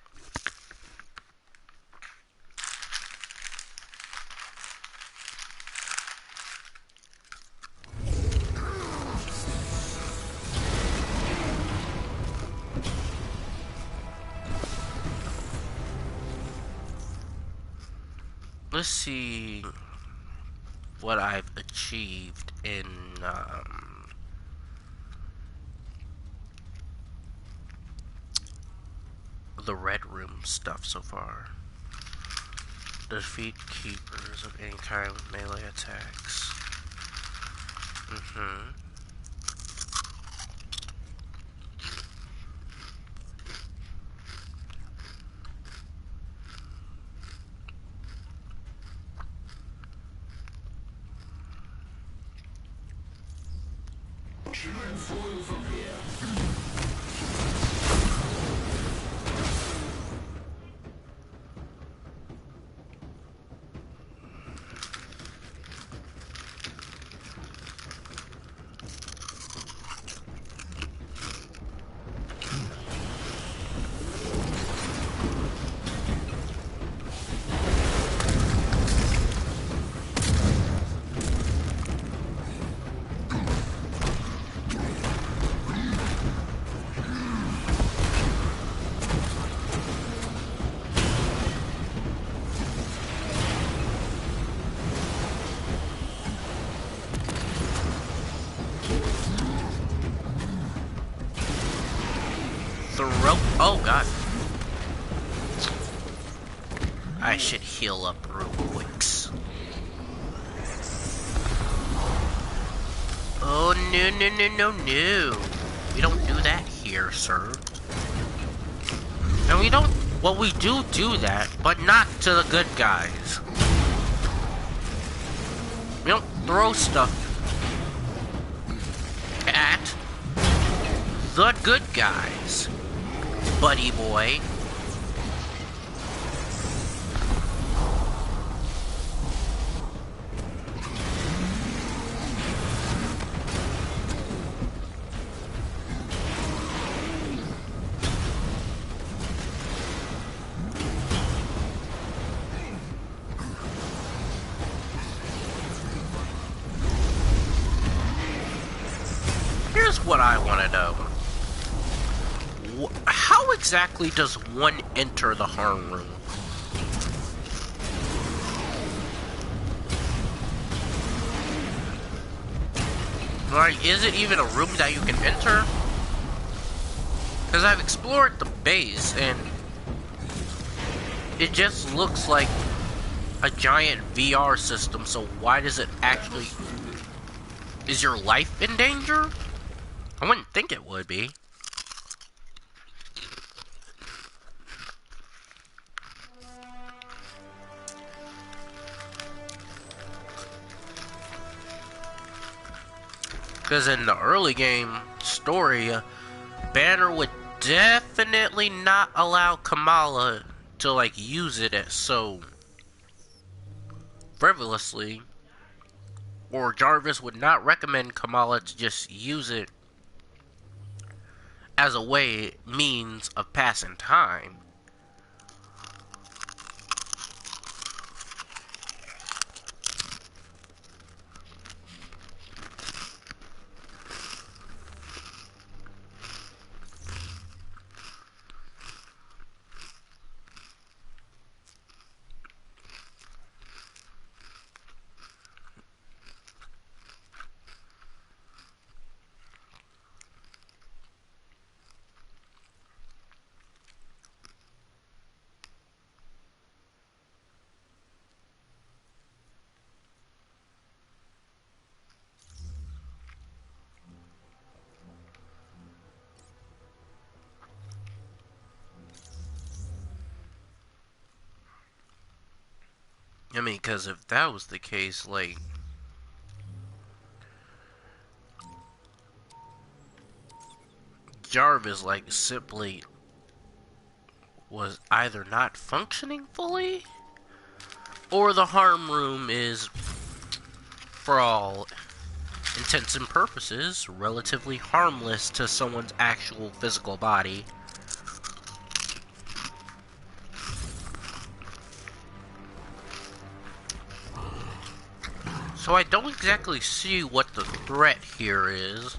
Let's see what I've achieved in the Red Room stuff so far. Defeat keepers of any kind with melee attacks. Oh god. I should heal up real quick. Oh no no no no no. We don't do that here, sir. And we don't, well, we do that, but not to the good guys. We don't throw stuff at the good guys, buddy boy. Here's what I want to know. How exactly does one enter the harm room? Like, is it even a room that you can enter? Because I've explored the base, and it just looks like a giant VR system, so why does it actually... Is your life in danger? I wouldn't think it would be. Because in the early game story, Banner would definitely not allow Kamala to, like, use it so frivolously. Or Jarvis would not recommend Kamala to just use it as a means of passing time. I mean, because if that was the case, like... Jarvis, like, simply was either not functioning fully, or the harm room is, for all intents and purposes, relatively harmless to someone's actual physical body. So I don't exactly see what the threat here is.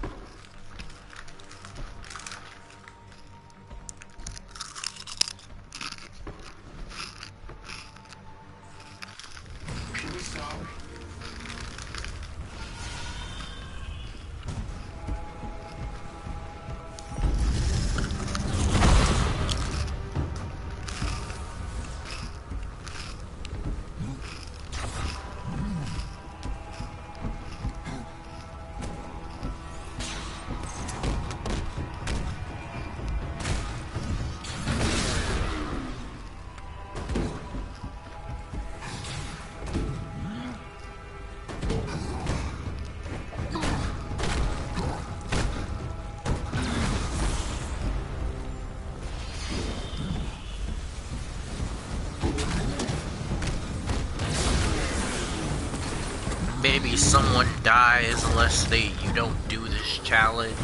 Maybe someone dies unless you don't do this challenge.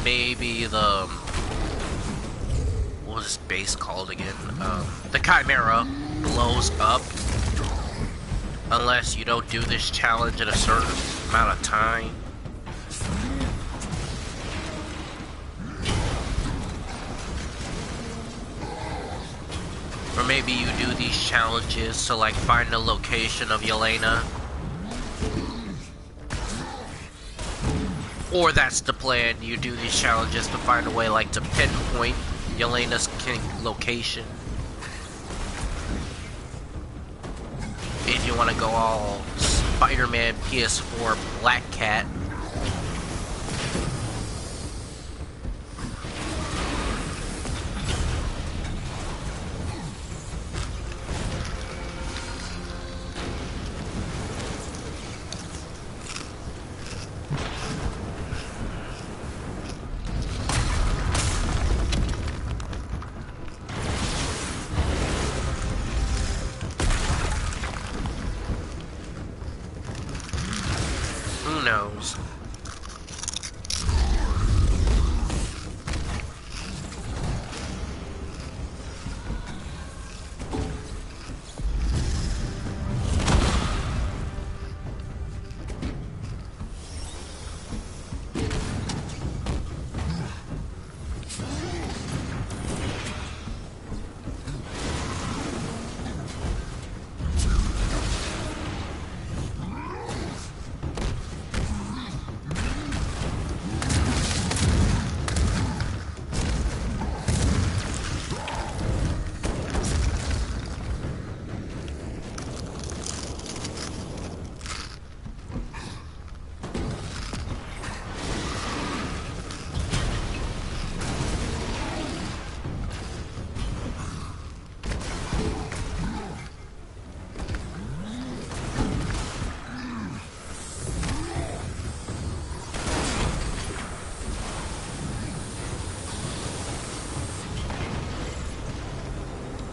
Maybe what was this base called again? The Chimera blows up unless you don't do this challenge in a certain amount of time. Or maybe you do these challenges to, like, find the location of Yelena. Or that's the plan. You do these challenges to find a way, like, to pinpoint Yelena's location. If you want to go all Spider-Man PS4 Black Cat. Who knows?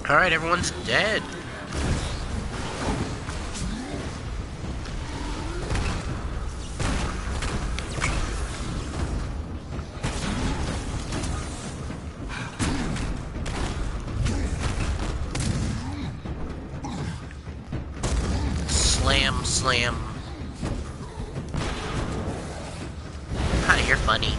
Alright, everyone's dead. Slam, slam. Hi, you're funny.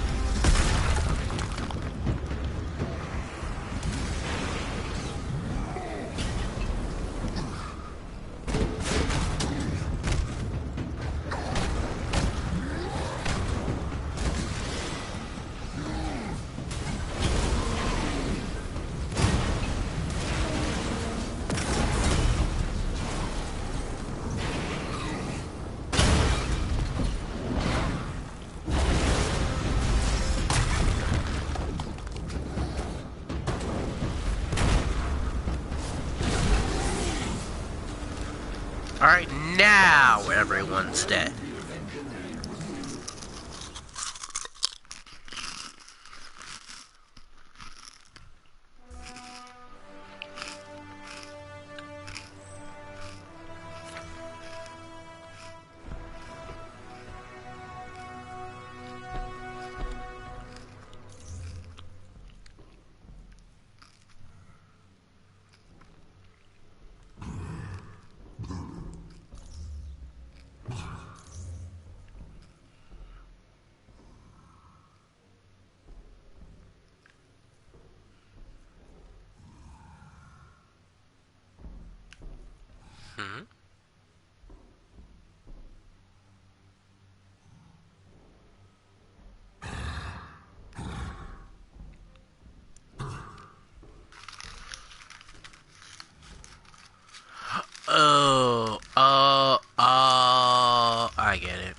Alright, now everyone's dead. Hmm? I get it.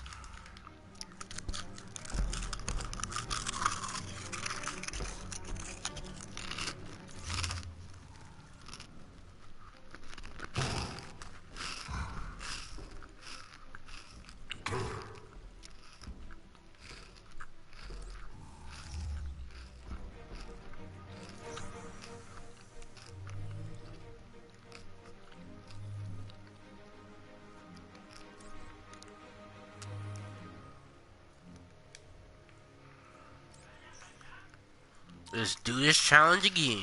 Let's do this challenge again.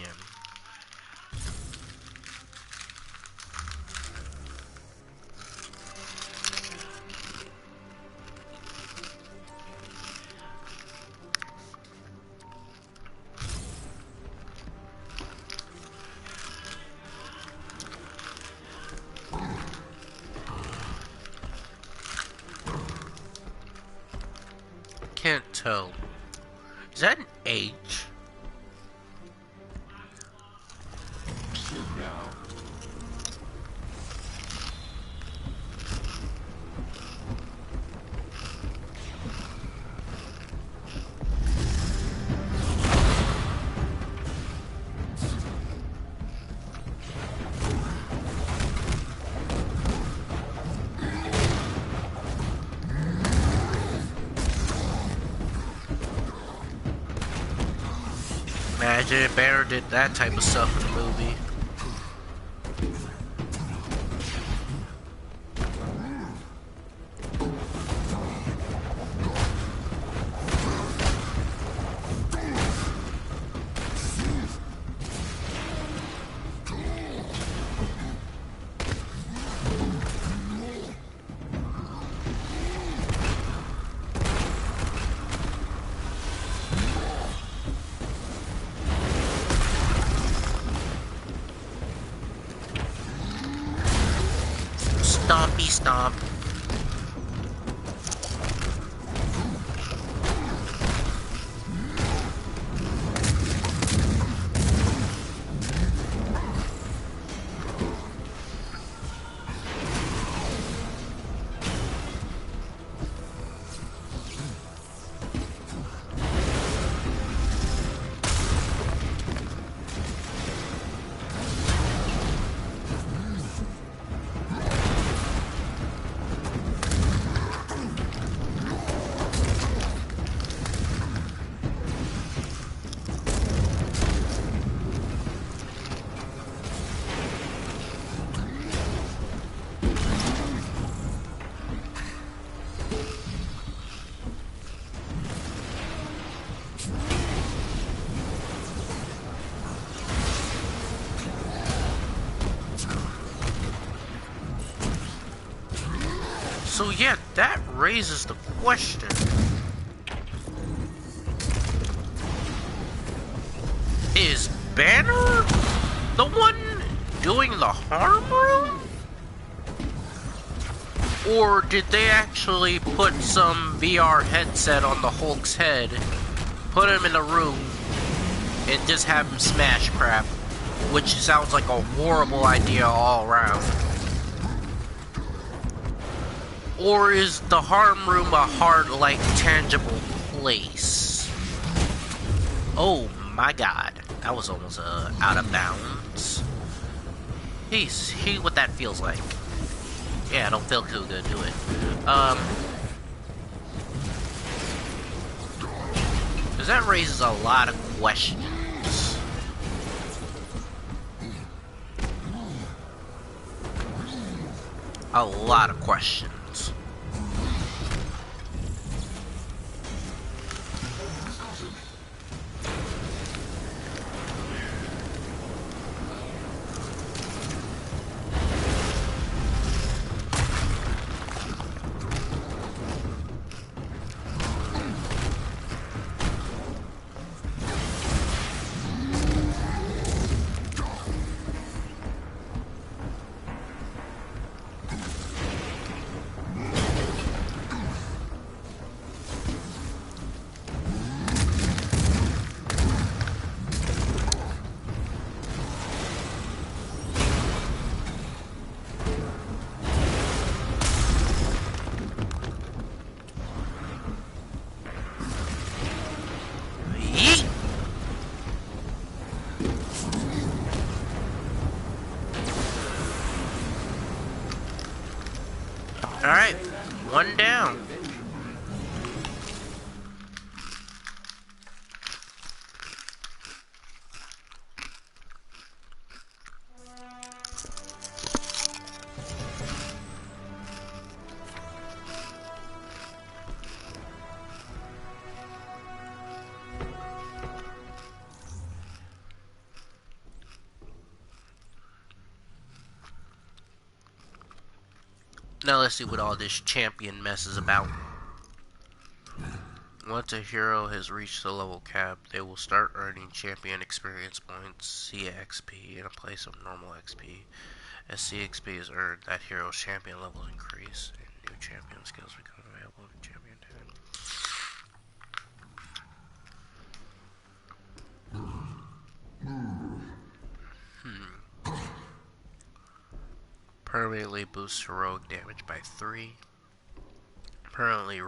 Can't toe. Is that an H? Imagine if Bear did that type of stuff in the movie. Stompy stomp. So yeah, that raises the question. Is Banner the one doing the harm room? Or did they actually put some VR headset on the Hulk's head, put him in a room, and just have him smash crap? Which sounds like a horrible idea all around. Or is the harm room a hard, like, tangible place? Oh my god, that was almost out of bounds. See what that feels like. Yeah, I don't feel too good, do it. Because that raises a lot of questions. A lot of questions. Alright, one down. Now let's see what all this champion mess is about. Once a hero has reached the level cap, they will start earning champion experience points, CXP, in a place of normal XP. As CXP is earned, that hero's champion levels increase, and new champion skills become available in champion 10. Permanently boosts heroic damage by 3. Permanently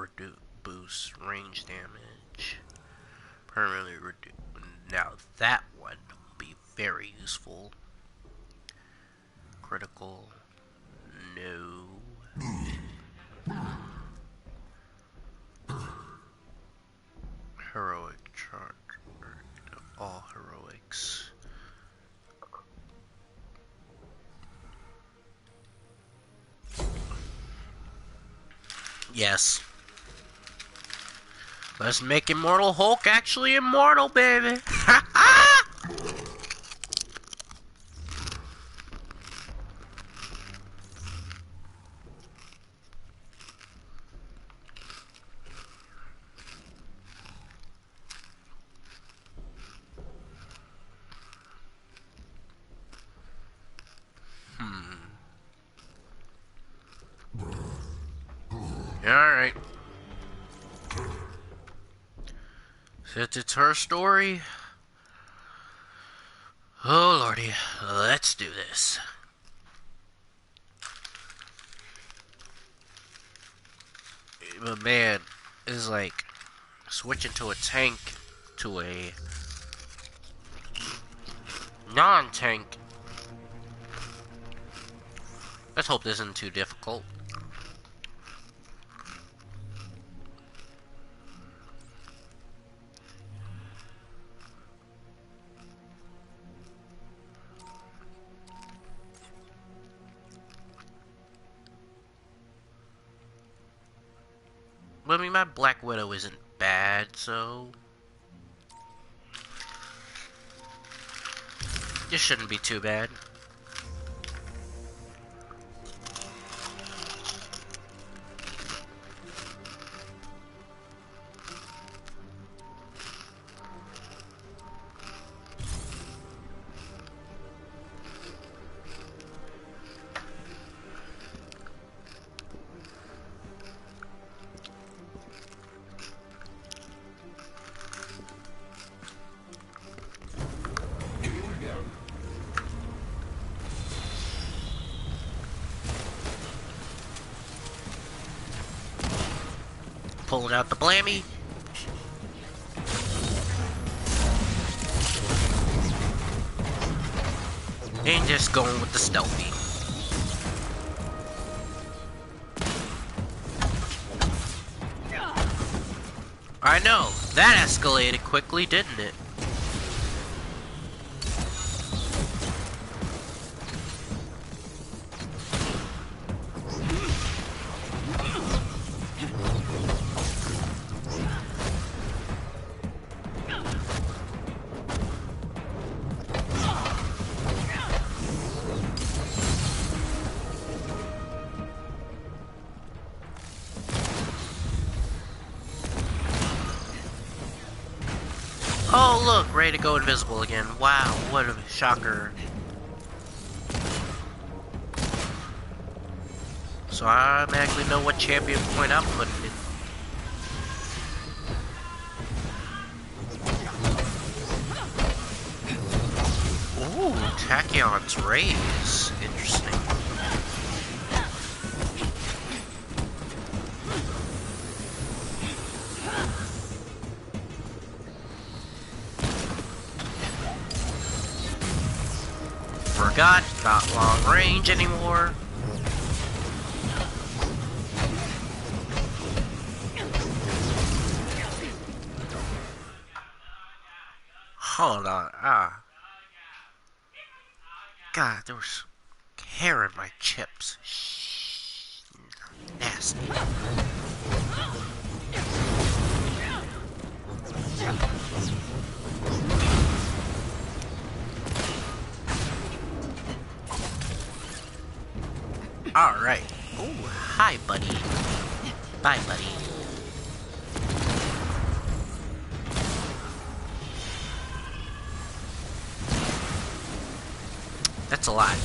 boosts range damage. Permanently reduce. Now that one will be very useful. Critical. No. Heroic charge. All heroics. Yes. Let's make Immortal Hulk actually immortal, baby. Alright. Since it's her story. Oh lordy, let's do this. But man, it's like switching to a tank to a non-tank. Let's hope this isn't too difficult. But I mean, my Black Widow isn't bad, so this shouldn't be too bad. Pulling out the blammy. And just going with the stealthy. I know, that escalated quickly, didn't it? Oh look, ready to go invisible again. Wow, what a shocker. So I automatically know what champion point I'm putting in. Ooh, Tachyon's raise. Interesting. Forgot, not long range anymore. Hold on, God, there was hair in my chips. Shh, nasty. Alright. Oh, hi, buddy. Bye, buddy. That's a lot.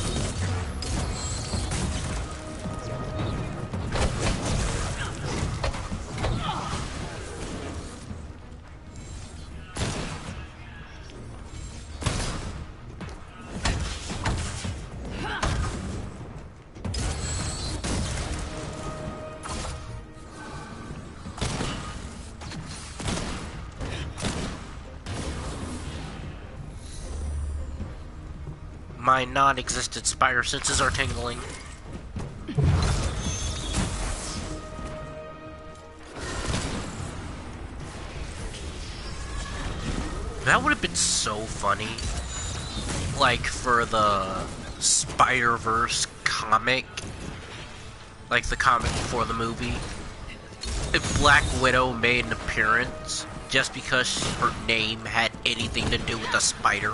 My non-existent spider senses are tingling. That would have been so funny. Like, for the Spider-Verse comic. Like, the comic before the movie. If Black Widow made an appearance just because her name had anything to do with a spider.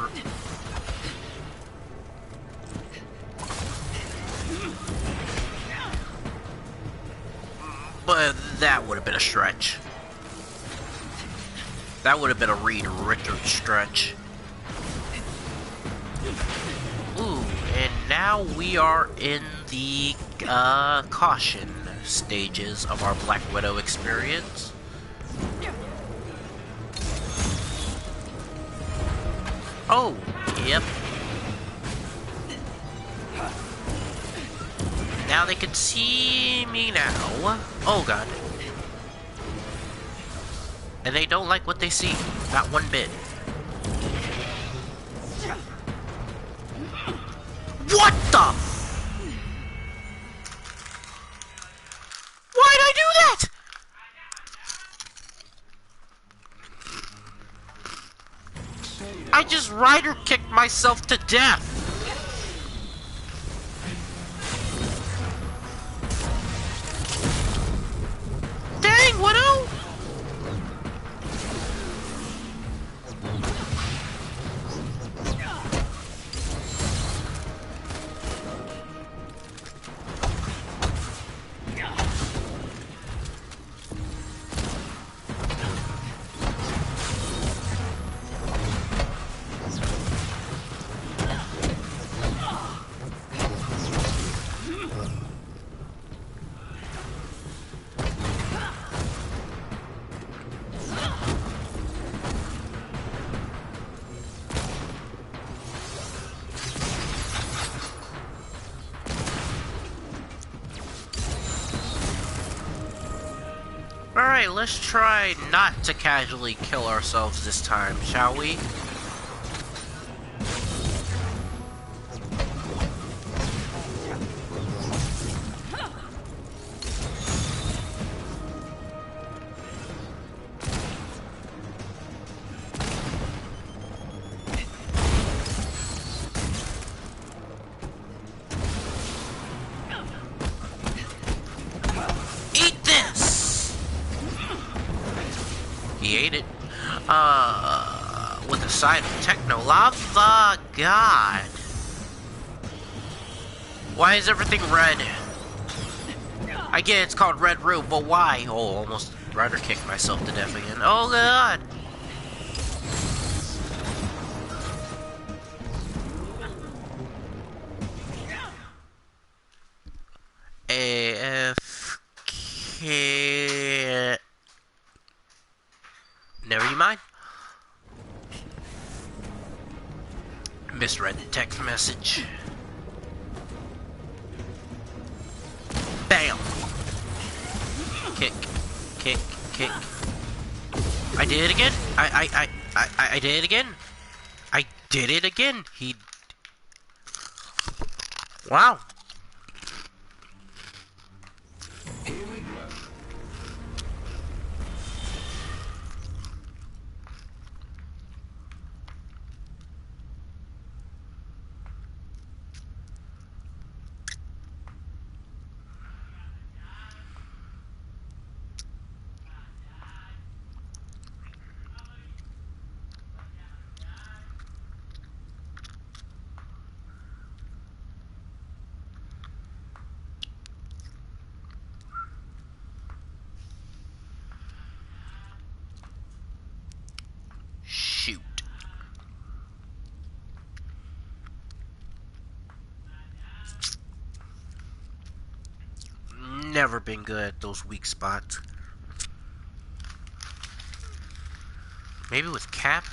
But that would have been a stretch. That would have been a Reed Richards stretch. Ooh, and now we are in the caution stages of our Black Widow experience. Oh, yep. Now they can see me now. Oh god. And they don't like what they see. Not one bit. What the? Why'd I do that? I just rider kicked myself to death. Dang, Widow! Alright, let's try not to casually kill ourselves this time, shall we? He ate it. With a side of techno lava. God. Why is everything red? I get it's called Red Room, but why? Oh, almost rider kicked myself to death again. Oh god. AFK. Never you mind. Misread the text message. Bam! Kick, kick, kick. I did it again. I did it again. I did it again. He. Wow. Shoot. Never been good at those weak spots. Maybe with Cap?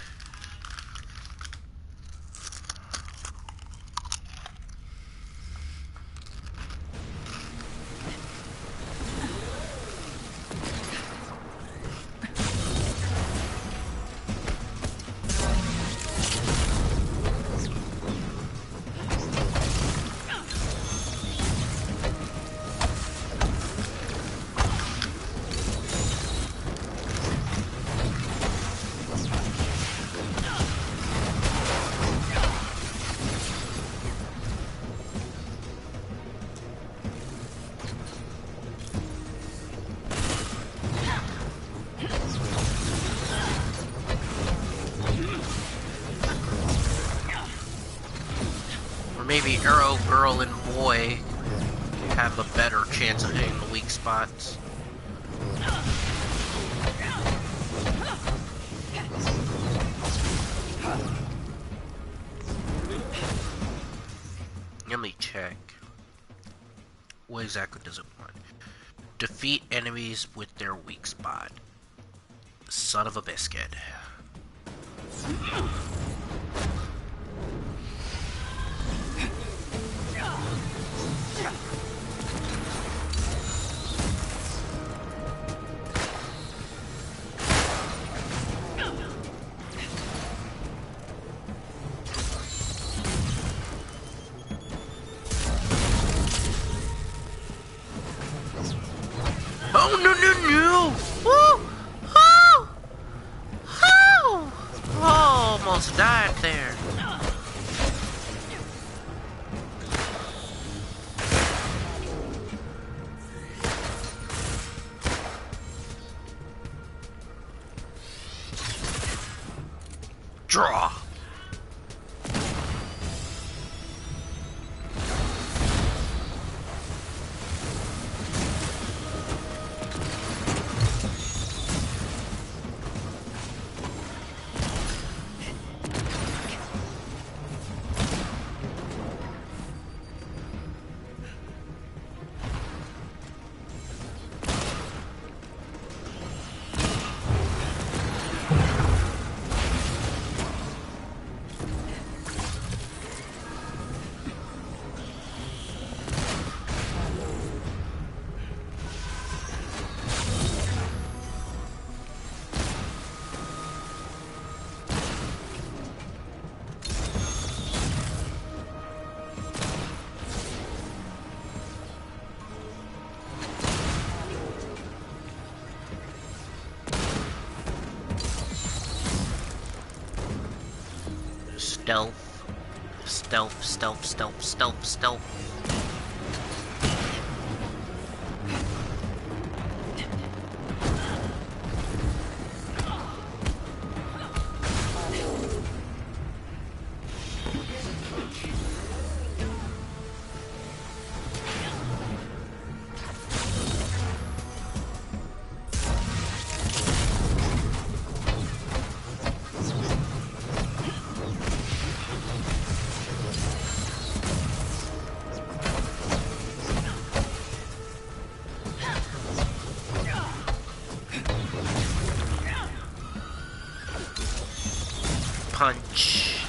Or maybe Arrow Girl and Boy have a better chance of hitting the weak spots. Let me check. What exactly does it want? Defeat enemies with their weak spot. Son of a biscuit. Oh, no, no, no! Woo! Oh! Oh! Oh, almost died there. Draw! Stealth. Stealth, stealth, stealth, stealth, stealth. Punch.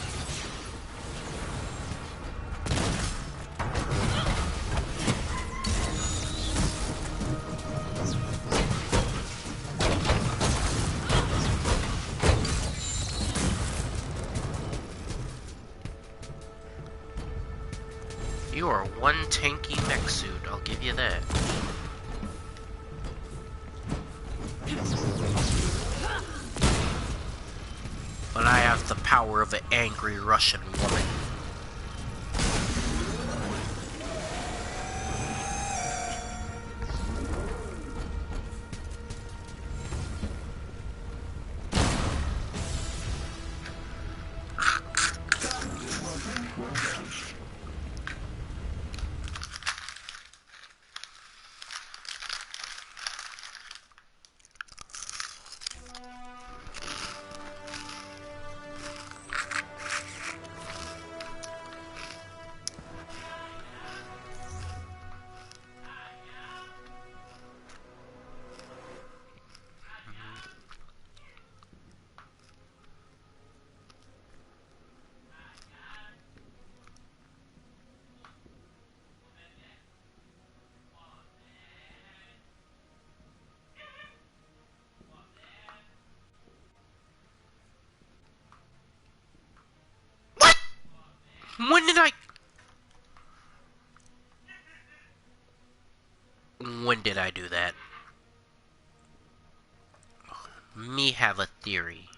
You are one tanky mech suit, I'll give you that. But I have the power of an angry Russian woman. When did I... When did I do that? Me have a theory.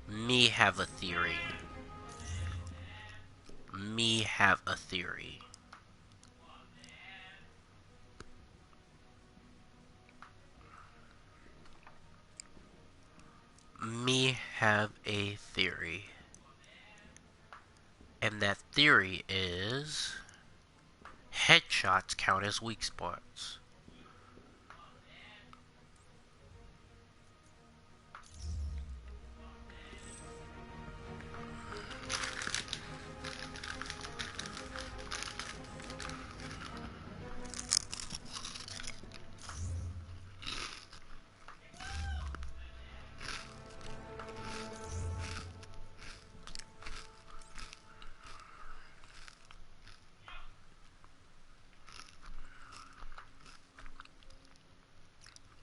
Me have a theory. Me have a theory. Me have a theory. And that theory is headshots count as weak spots.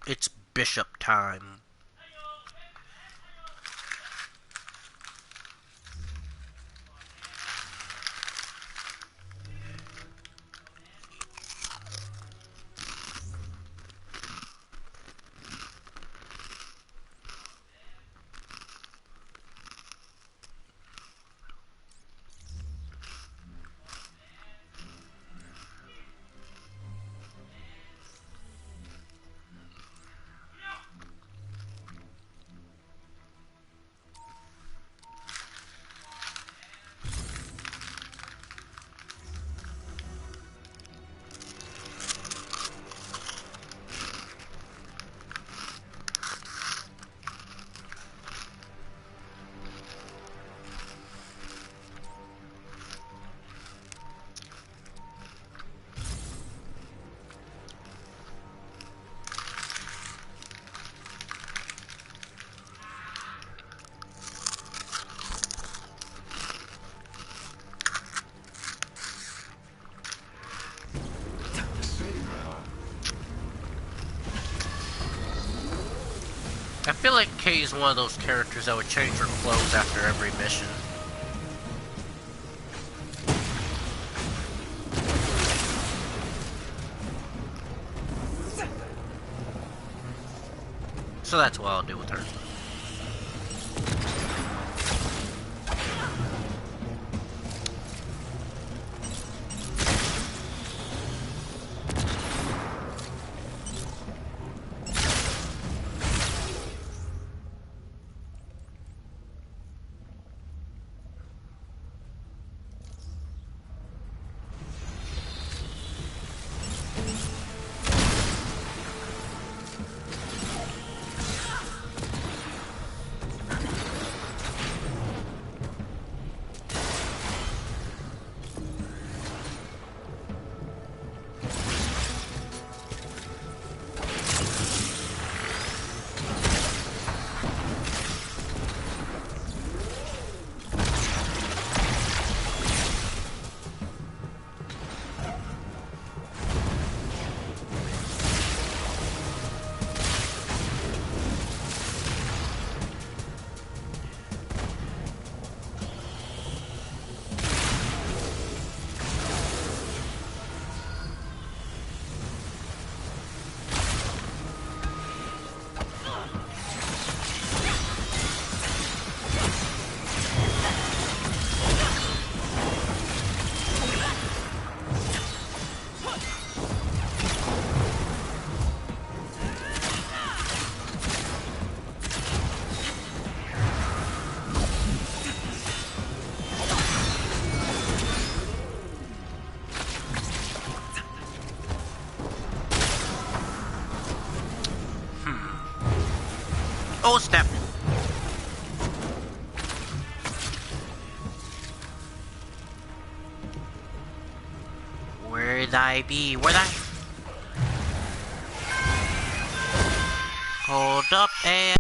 It's bishop time. I feel like Kay is one of those characters that would change her clothes after every mission. So that's what I'll do with her. Oh, snap! Where'd I be? Where'd I... Hold up and...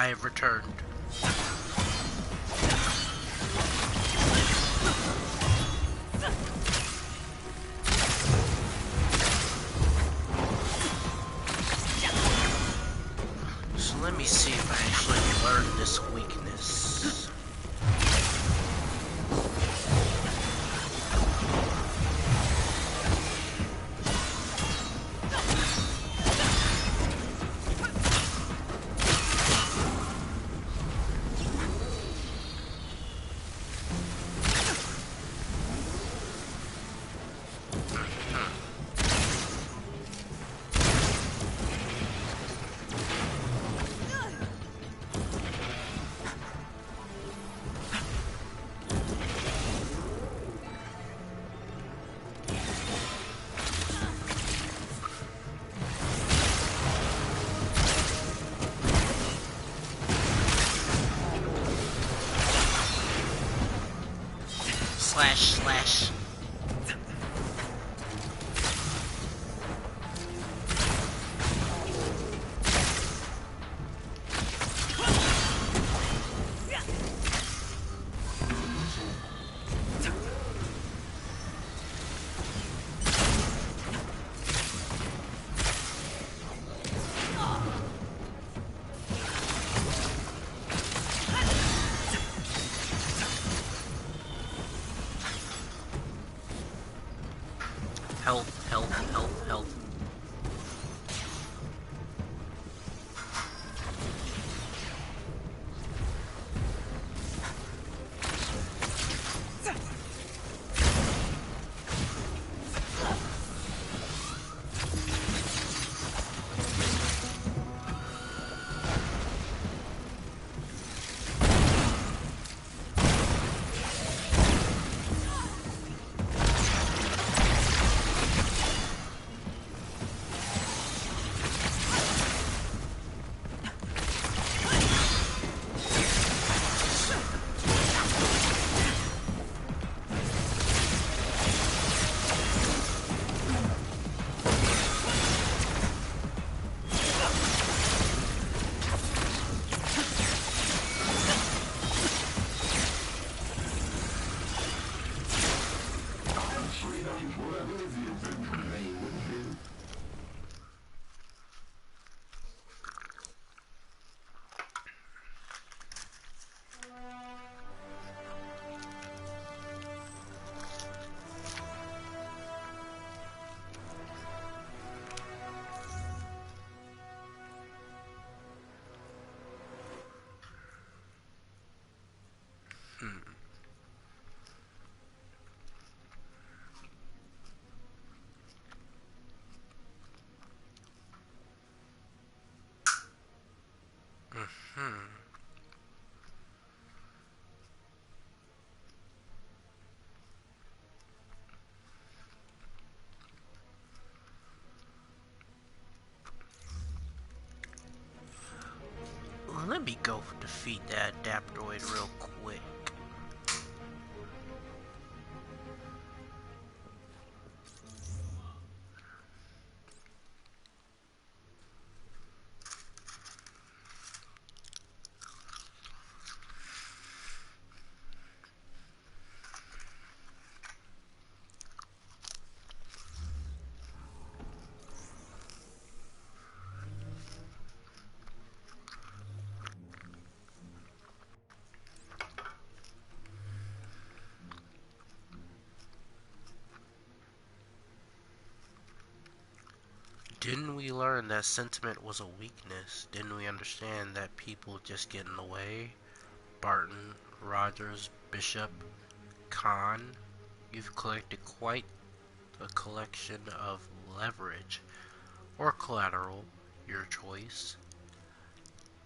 I have returned. So let me see if I actually learn this weakness. Slash, slash. Health, health, health, health. Let me go defeat that Adaptoid real quick. Didn't we learn that sentiment was a weakness? Didn't we understand that people just get in the way? Barton, Rogers, Bishop, Khan, you've collected quite a collection of leverage, or collateral, your choice.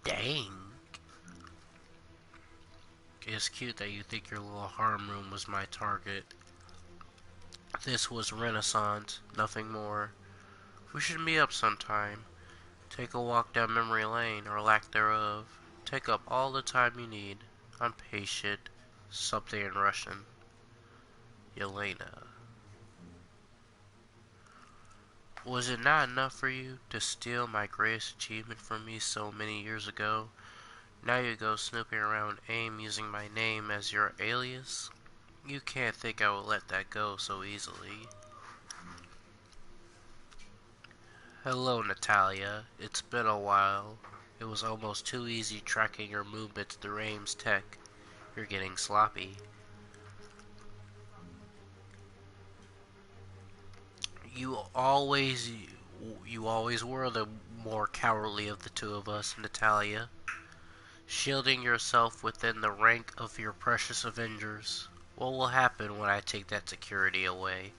Dang. It's cute that you think your little harem room was my target. This was Renaissance, nothing more. We should meet up sometime. Take a walk down memory lane, or lack thereof. Take up all the time you need. I'm patient. Something in Russian. Yelena. Was it not enough for you to steal my greatest achievement from me so many years ago? Now you go snooping around AIM using my name as your alias? You can't think I will let that go so easily. Hello, Natalia. It's been a while. It was almost too easy tracking your movements through AIM's tech. You're getting sloppy. You always were the more cowardly of the two of us, Natalia. Shielding yourself within the rank of your precious Avengers. What will happen when I take that security away?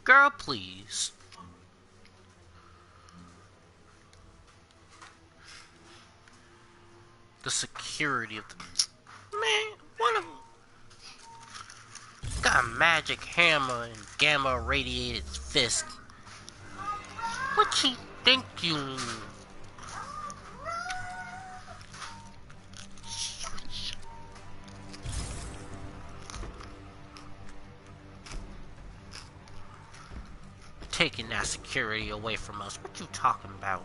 Girl, please. The security of the... Man, what a... Got a magic hammer and gamma radiated fist. What you think you... Taking that security away from us. What you talking about?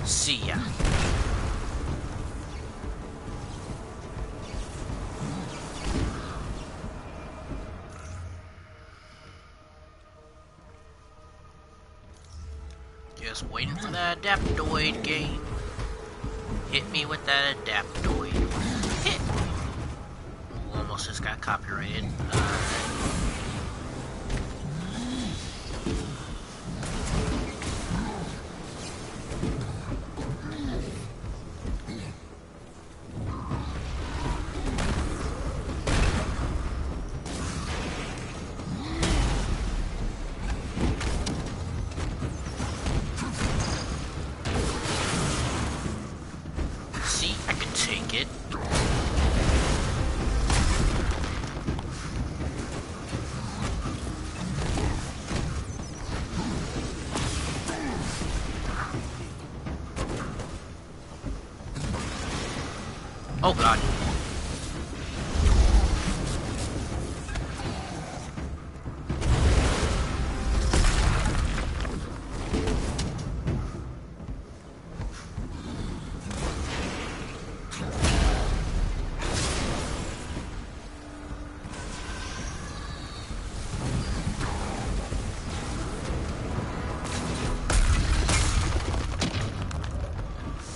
See ya. Just waiting for that adaptoid game. Hit me with that adaptoid. Hit! Ooh, almost just got copyrighted. Oh god.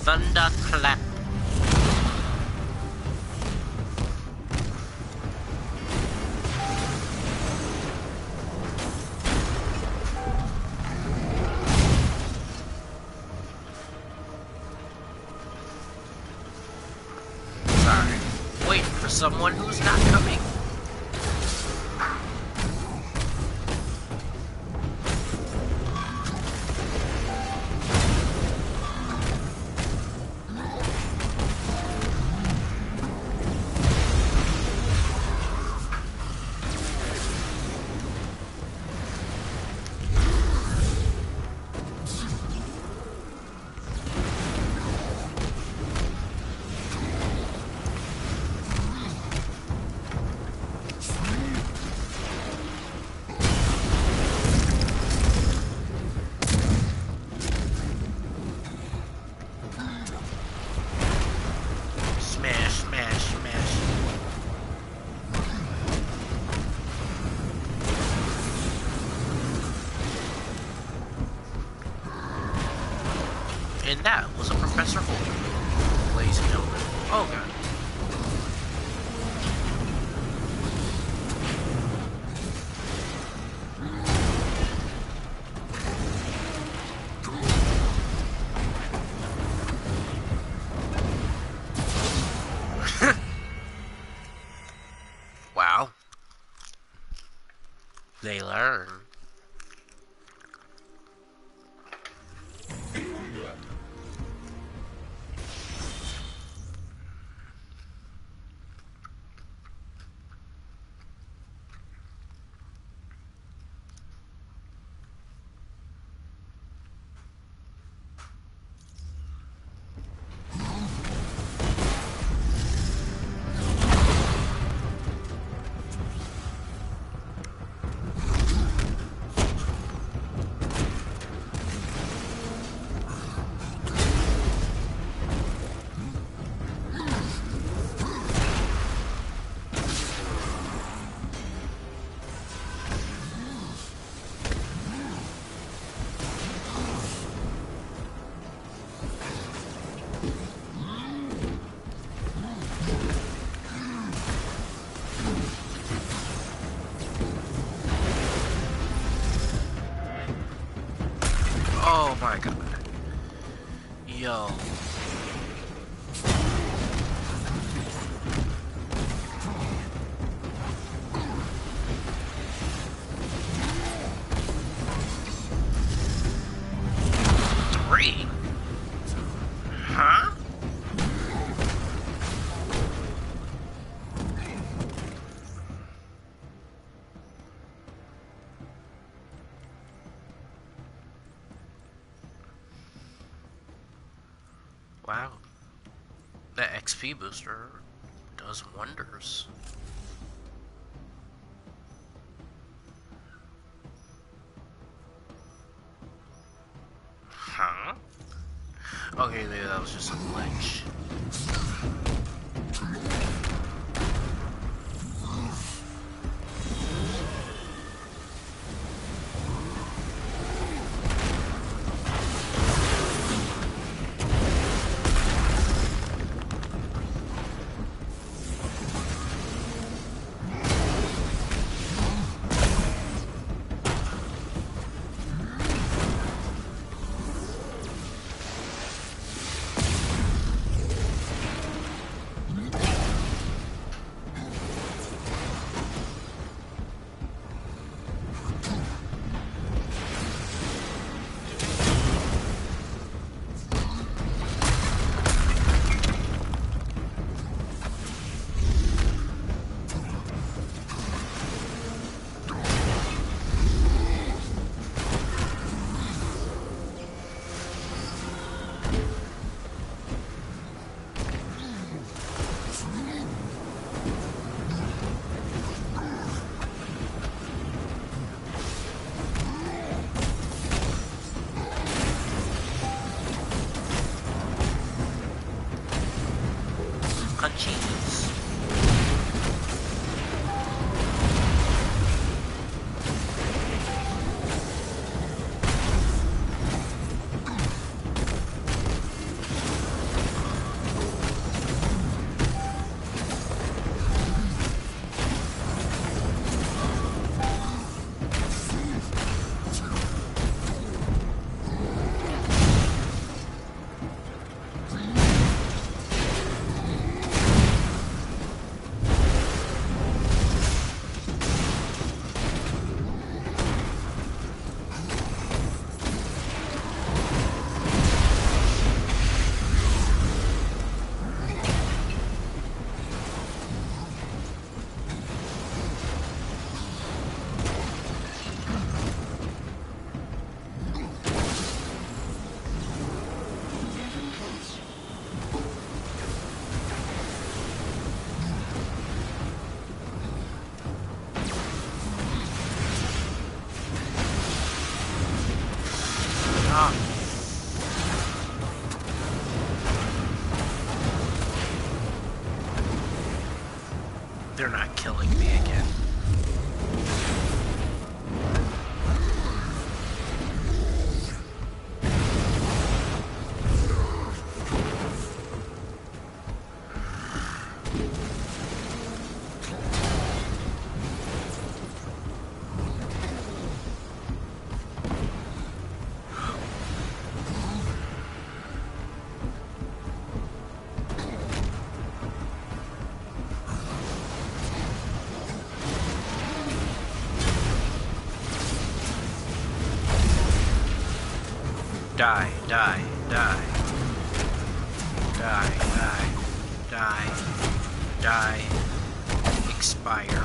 Thunderclap. Sorry. Wait for someone who's not coming. Oh god. Wow. They learn. Oh my god. Yo. Three? Huh? Wow. That XP booster does wonders. Huh? Okay, maybe that was just a glitch. Cheese. They're not killing me again. Die, die, die. Die, die, die, die. Expire.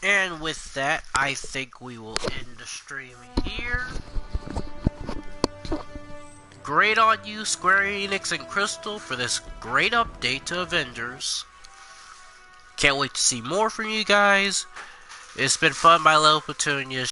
And with that, I think we will end the stream here. Great on you, Square Enix and Crystal, for this great update to Avengers. Can't wait to see more from you guys. It's been fun, my little Petunia.